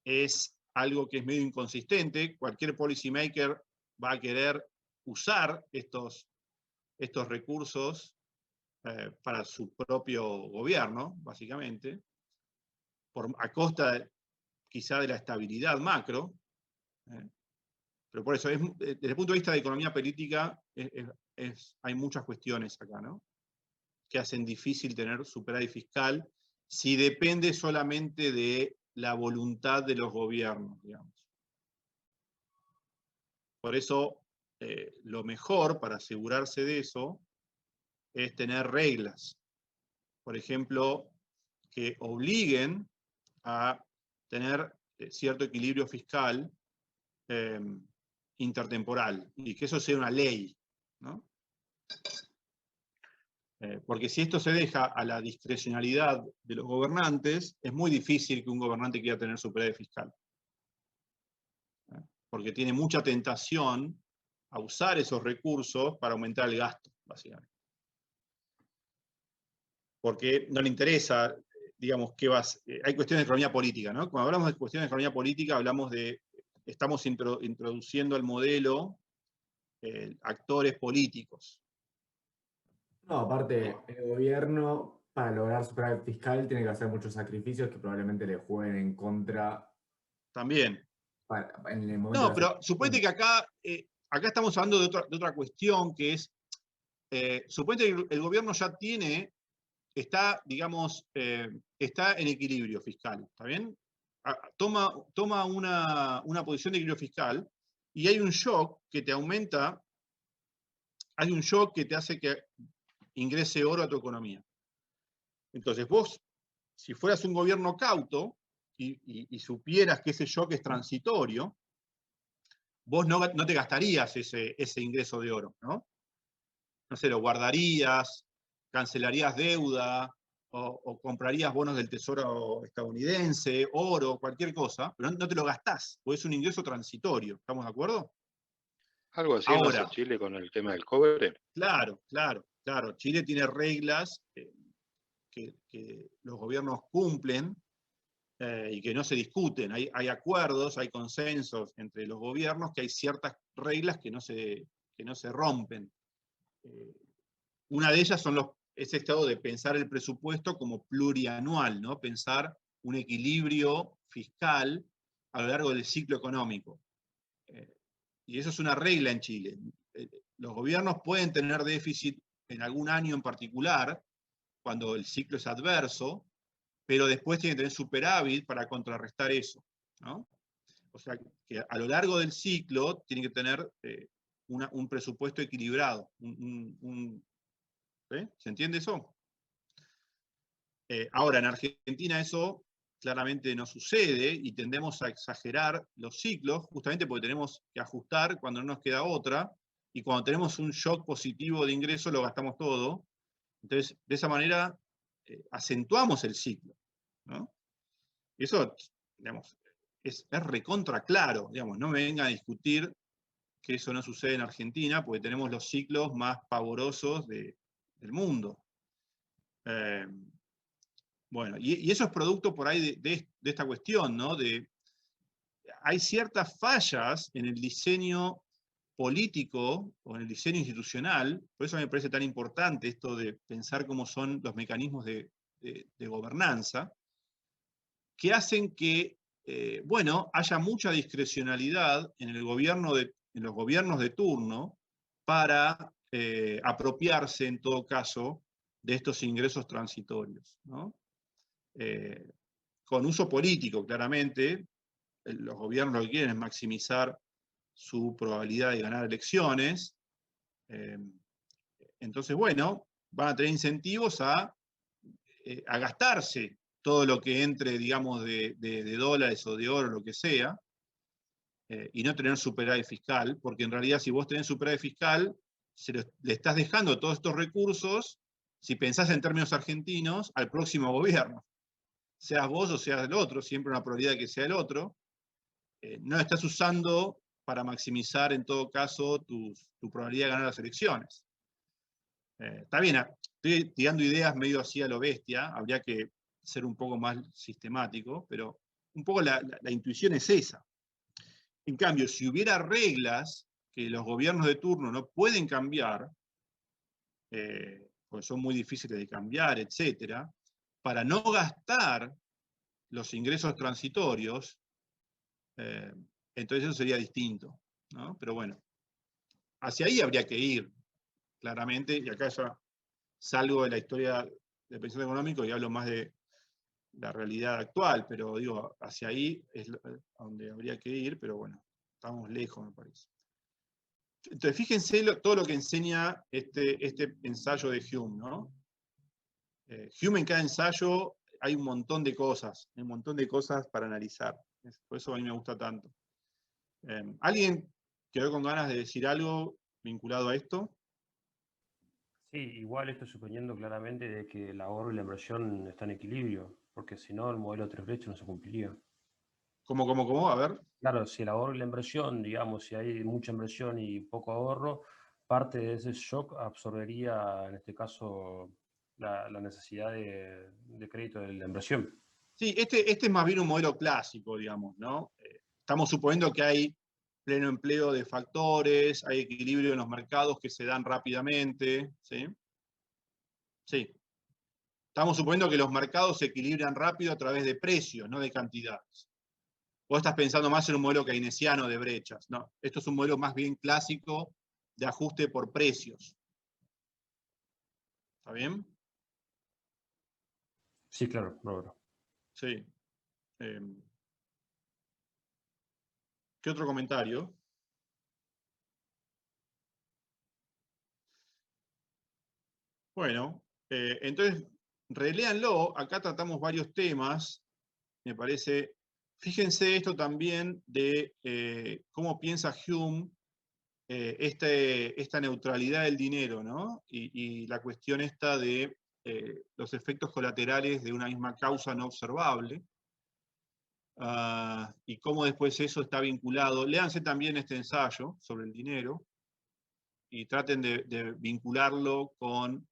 es algo que es medio inconsistente, cualquier policymaker va a querer usar estos recursos para su propio gobierno, básicamente, a costa quizá de la estabilidad macro, pero por eso, desde el punto de vista de economía política, hay muchas cuestiones acá, ¿no?, que hacen difícil tener superávit fiscal si depende solamente de la voluntad de los gobiernos, digamos. Por eso, lo mejor para asegurarse de eso es tener reglas. Por ejemplo, que obliguen a tener cierto equilibrio fiscal intertemporal, y que eso sea una ley, ¿no? Porque si esto se deja a la discrecionalidad de los gobernantes, es muy difícil que un gobernante quiera tener superávit fiscal. porque tiene mucha tentación a usar esos recursos para aumentar el gasto, básicamente. Porque no le interesa, digamos, hay cuestiones de economía política, ¿no? Cuando hablamos de cuestiones de economía política, hablamos de, estamos introduciendo al modelo actores políticos. No, aparte, el gobierno, para lograr superávit fiscal, tiene que hacer muchos sacrificios que probablemente le jueguen en contra También. en el momento No, de pero suponete que acá estamos hablando de otra cuestión, que es, suponete que el gobierno ya está, digamos, está en equilibrio fiscal, ¿está bien? Toma una posición de equilibrio fiscal y hay un shock que te aumenta, hay un shock que te hace que ingrese oro a tu economía. Entonces vos, si fueras un gobierno cauto y supieras que ese shock es transitorio, vos no te gastarías ese ingreso de oro, ¿no? No sé, lo guardarías, cancelarías deuda, o comprarías bonos del Tesoro estadounidense, oro, cualquier cosa, pero no te lo gastás, porque es un ingreso transitorio, ¿estamos de acuerdo? Algo así no hace Ahora, Chile con el tema del cobre. claro, Chile tiene reglas que los gobiernos cumplen y que no se discuten. Hay acuerdos, hay consensos entre los gobiernos que hay ciertas reglas que no se rompen. Una de ellas es esto de pensar el presupuesto como plurianual, ¿no? Pensar un equilibrio fiscal a lo largo del ciclo económico. Y eso es una regla en Chile. Los gobiernos pueden tener déficit en algún año en particular, cuando el ciclo es adverso, pero después tienen que tener superávit para contrarrestar eso, ¿no? O sea, que a lo largo del ciclo tienen que tener un presupuesto equilibrado. ¿Sí? ¿Se entiende eso? Ahora, en Argentina eso claramente no sucede y tendemos a exagerar los ciclos, justamente porque tenemos que ajustar cuando no nos queda otra, y cuando tenemos un shock positivo de ingreso lo gastamos todo. Entonces, de esa manera acentuamos el ciclo, ¿no? Y eso, digamos, es recontra claro, digamos, no me venga a discutir que eso no sucede en Argentina, porque tenemos los ciclos más pavorosos del mundo. Bueno, y eso es producto por ahí de esta cuestión, ¿no? Hay ciertas fallas en el diseño político o en el diseño institucional, por eso me parece tan importante esto de pensar cómo son los mecanismos de gobernanza, que hacen que, bueno, haya mucha discrecionalidad en los gobiernos de turno para apropiarse, en todo caso, de estos ingresos transitorios, ¿no? Con uso político, claramente. Los gobiernos lo que quieren es maximizar su probabilidad de ganar elecciones. Entonces, bueno, van a tener incentivos a gastarse todo lo que entre, digamos, de dólares o de oro, lo que sea, y no tener superávit fiscal, porque en realidad si vos tenés superávit fiscal, le estás dejando todos estos recursos, si pensás en términos argentinos, al próximo gobierno. Seas vos o seas el otro, siempre una probabilidad de que sea el otro, no lo estás usando para maximizar en todo caso tu probabilidad de ganar las elecciones. Está bien, estoy tirando ideas medio así a lo bestia, habría que ser un poco más sistemático, pero un poco la intuición es esa. En cambio, si hubiera reglas que los gobiernos de turno no pueden cambiar, porque son muy difíciles de cambiar, etc., para no gastar los ingresos transitorios, entonces eso sería distinto, ¿no? Pero bueno, hacia ahí habría que ir, claramente, y acá ya salgo de la historia del pensamiento económico y hablo más de la realidad actual, pero digo, hacia ahí es donde habría que ir, pero bueno, estamos lejos, me parece. Entonces, fíjense todo lo que enseña este ensayo de Hume, ¿no? Hume en cada ensayo hay un montón de cosas, para analizar. Por eso a mí me gusta tanto. ¿Alguien quedó con ganas de decir algo vinculado a esto? Sí, igual esto suponiendo claramente de que el ahorro y la inversión están en equilibrio, porque si no el modelo de tres brechas no se cumpliría. ¿Cómo? A ver. Claro, si el ahorro y la inversión, digamos, si hay mucha inversión y poco ahorro, parte de ese shock absorbería, en este caso, la necesidad de crédito de la inversión. Sí, este es más bien un modelo clásico, digamos, ¿no? Estamos suponiendo que hay pleno empleo de factores, hay equilibrio en los mercados que se dan rápidamente, ¿sí? Sí. Estamos suponiendo que los mercados se equilibran rápido a través de precios, no de cantidades. Vos estás pensando más en un modelo keynesiano de brechas, ¿no? Esto es un modelo más bien clásico de ajuste por precios. ¿Está bien? Sí, claro, Roberto. Sí. ¿Qué otro comentario? Bueno, entonces, reléanlo. Acá tratamos varios temas, me parece. Fíjense esto también de cómo piensa Hume esta neutralidad del dinero, ¿no? Y la cuestión esta de los efectos colaterales de una misma causa no observable. Y cómo después eso está vinculado. Léanse también este ensayo sobre el dinero y traten de vincularlo con...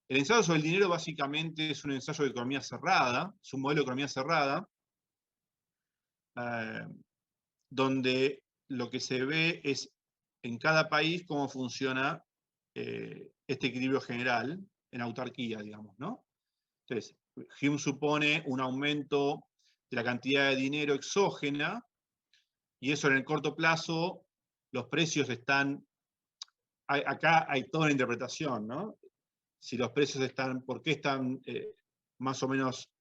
El ensayo sobre el dinero básicamente es un ensayo de economía cerrada, es un modelo de economía cerrada, donde lo que se ve es en cada país cómo funciona este equilibrio general en autarquía, digamos, ¿no? Entonces, Hume supone un aumento de la cantidad de dinero exógena, y eso en el corto plazo, los precios están... Acá hay toda una interpretación, ¿no? Si los precios están, ¿por qué están más o menos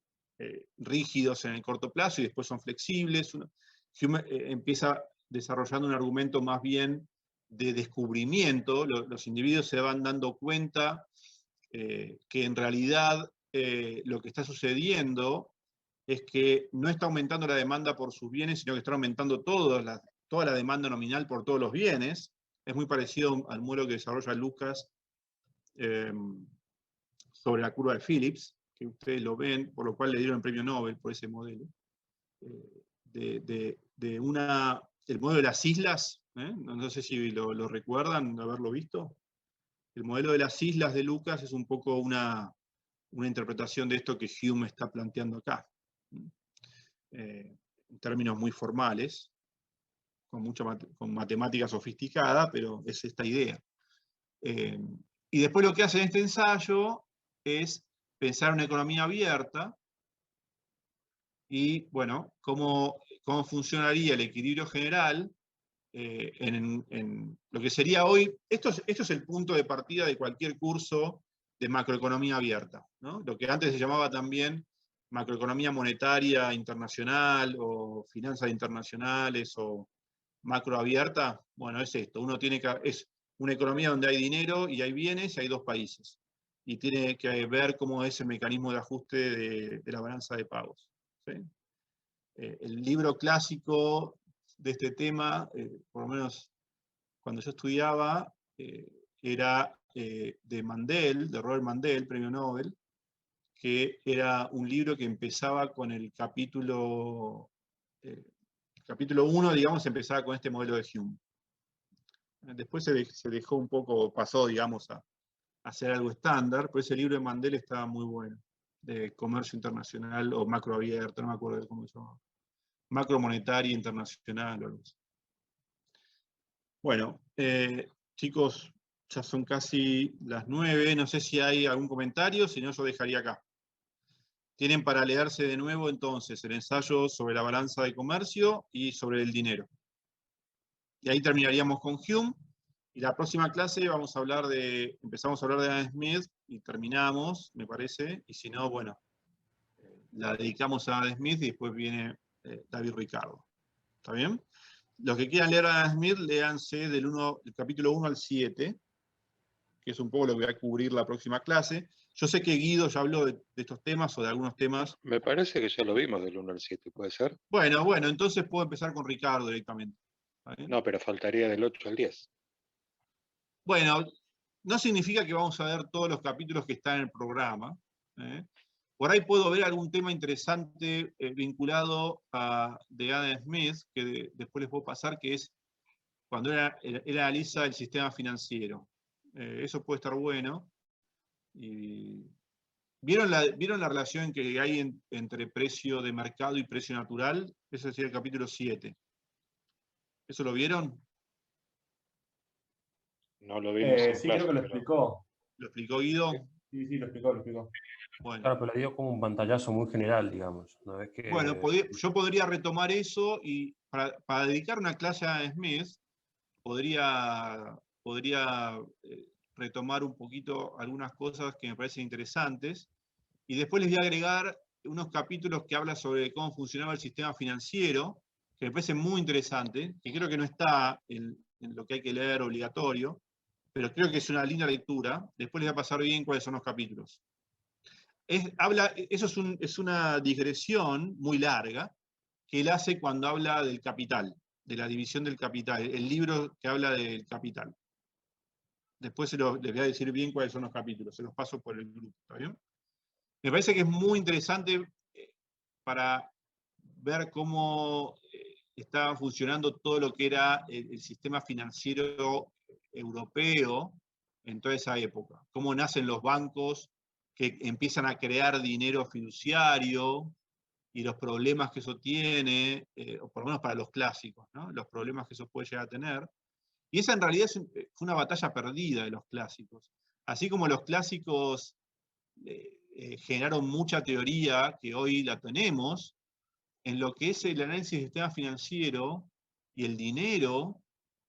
rígidos en el corto plazo y después son flexibles? Hume empieza desarrollando un argumento más bien de descubrimiento. Los individuos se van dando cuenta que en realidad lo que está sucediendo es que no está aumentando la demanda por sus bienes, sino que está aumentando toda la demanda nominal por todos los bienes. Es muy parecido al modelo que desarrolla Lucas sobre la curva de Phillips, que ustedes lo ven, por lo cual le dieron el premio Nobel por ese modelo. El modelo de las islas, no sé si lo recuerdan, haberlo visto. El modelo de las islas de Lucas es un poco una interpretación de esto que Hume está planteando acá. En términos muy formales, con matemática sofisticada, pero es esta idea. Y después lo que hace en este ensayo es pensar una economía abierta y, bueno, cómo funcionaría el equilibrio general en lo que sería hoy. Esto es el punto de partida de cualquier curso de macroeconomía abierta, ¿no? Lo que antes se llamaba también macroeconomía monetaria internacional o finanzas internacionales o macroabierta. Bueno, es esto. Es una economía donde hay dinero y hay bienes y hay dos países. Y tiene que ver cómo es el mecanismo de ajuste de la balanza de pagos, ¿sí? El libro clásico de este tema, por lo menos cuando yo estudiaba, era de Mandel, de Robert Mandel, premio Nobel, que era un libro que empezaba con el capítulo 1, digamos, empezaba con este modelo de Hume. Después se dejó un poco, pasó, digamos, a hacer algo estándar, pero ese libro de Mandel estaba muy bueno, de comercio internacional o macroabierto, no me acuerdo cómo se llamaba. Macromonetaria internacional o algo así. Bueno, chicos, ya son casi las 9, no sé si hay algún comentario, si no yo dejaría acá. Tienen para leerse de nuevo entonces el ensayo sobre la balanza de comercio y sobre el dinero. Y ahí terminaríamos con Hume, y la próxima clase empezamos a hablar de Adam Smith y terminamos, me parece, y si no, bueno, la dedicamos a Adam Smith y después viene David Ricardo. ¿Está bien? Los que quieran leer a Adam Smith, léanse del capítulo 1 al 7, que es un poco lo que va a cubrir la próxima clase. Yo sé que Guido ya habló de estos temas o de algunos temas. Me parece que ya lo vimos del 1 al 7, ¿puede ser? Bueno, entonces puedo empezar con Ricardo directamente. No, pero faltaría del 8 al 10. Bueno, no significa que vamos a ver todos los capítulos que están en el programa, por ahí puedo ver algún tema interesante vinculado a de Adam Smith, que después les puedo pasar, que es cuando él analiza el sistema financiero. Eso puede estar bueno. Y, ¿vieron la relación que hay entre precio de mercado y precio natural? Ese sería el capítulo 7. ¿Eso lo vieron? No lo vimos en Sí, clase, creo que lo pero explicó. ¿Lo explicó Guido? Sí, lo explicó. Bueno. Claro, pero le dio como un pantallazo muy general, digamos. ¿No ves que... Bueno, yo podría retomar eso y para dedicar una clase a Smith, podría retomar un poquito algunas cosas que me parecen interesantes, y después les voy a agregar unos capítulos que hablan sobre cómo funcionaba el sistema financiero, que me parece muy interesante, que creo que no está en lo que hay que leer obligatorio, pero creo que es una linda lectura. Después les voy a pasar bien cuáles son los capítulos. Eso es una digresión muy larga que él hace cuando habla del capital, de la división del capital, el libro que habla del capital. Después les voy a decir bien cuáles son los capítulos, se los paso por el grupo, ¿está bien? Me parece que es muy interesante para ver cómo estaba funcionando todo lo que era el sistema financiero europeo en toda esa época. Cómo nacen los bancos que empiezan a crear dinero fiduciario y los problemas que eso tiene, o por lo menos para los clásicos, ¿no? Los problemas que eso puede llegar a tener. Y esa en realidad fue una batalla perdida de los clásicos. Así como los clásicos generaron mucha teoría que hoy la tenemos, en lo que es el análisis del sistema financiero y el dinero,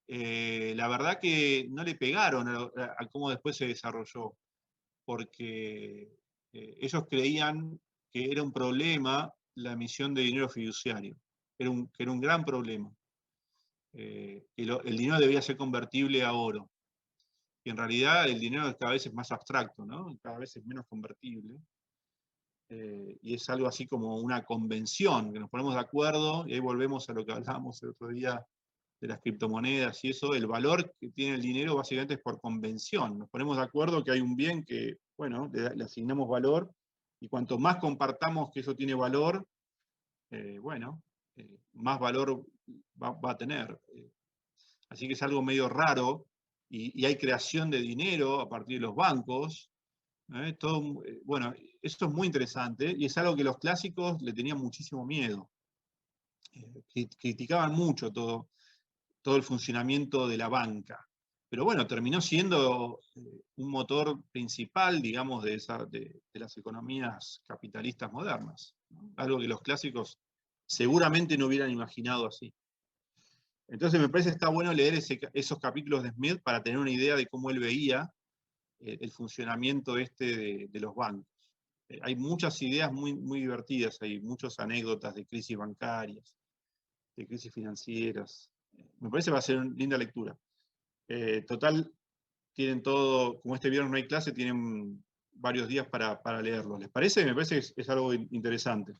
la verdad que no le pegaron a cómo después se desarrolló, porque ellos creían que era un problema la emisión de dinero fiduciario, que era un gran problema. El dinero debía ser convertible a oro. Y en realidad el dinero cada vez es más abstracto, ¿no? Cada vez es menos convertible. Y es algo así como una convención, que nos ponemos de acuerdo, y ahí volvemos a lo que hablábamos el otro día de las criptomonedas y eso, el valor que tiene el dinero básicamente es por convención. Nos ponemos de acuerdo que hay un bien que, bueno, le asignamos valor, y cuanto más compartamos que eso tiene valor, más valor va a tener. Así que es algo medio raro, y hay creación de dinero a partir de los bancos. Bueno, esto es muy interesante, y es algo que los clásicos le tenían muchísimo miedo. Criticaban mucho todo el funcionamiento de la banca. Pero bueno, terminó siendo un motor principal, digamos, de las economías capitalistas modernas, ¿no? Algo que los clásicos seguramente no hubieran imaginado así. Entonces me parece que está bueno leer esos capítulos de Smith para tener una idea de cómo él veía el funcionamiento de los bancos. Hay muchas ideas muy, muy divertidas, hay muchas anécdotas de crisis bancarias, de crisis financieras. Me parece que va a ser una linda lectura. Total, tienen todo, como este viernes no hay clase, tienen varios días para leerlo. ¿Les parece? Me parece que es algo interesante.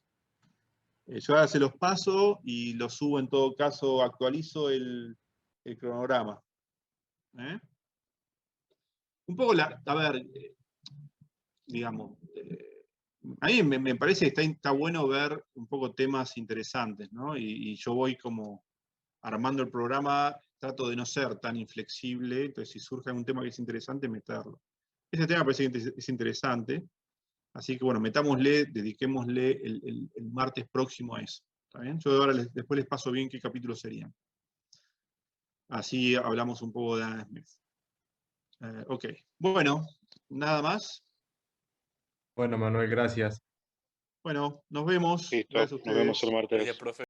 Yo ahora se los paso y los subo, en todo caso, actualizo el cronograma. Un poco a ver, digamos, a mí me parece que está bueno ver un poco temas interesantes, ¿no? Y yo voy como armando el programa, trato de no ser tan inflexible, entonces si surge algún tema que es interesante, meterlo. Ese tema me parece que es interesante, así que bueno, metámosle, dediquémosle el martes próximo a eso. ¿Está bien? Yo ahora después les paso bien qué capítulos serían. Así hablamos un poco de Adam Smith. Ok, bueno, nada más. Bueno, Manuel, gracias. Bueno, nos vemos. Listo, Gracias a nos vemos ustedes. el martes.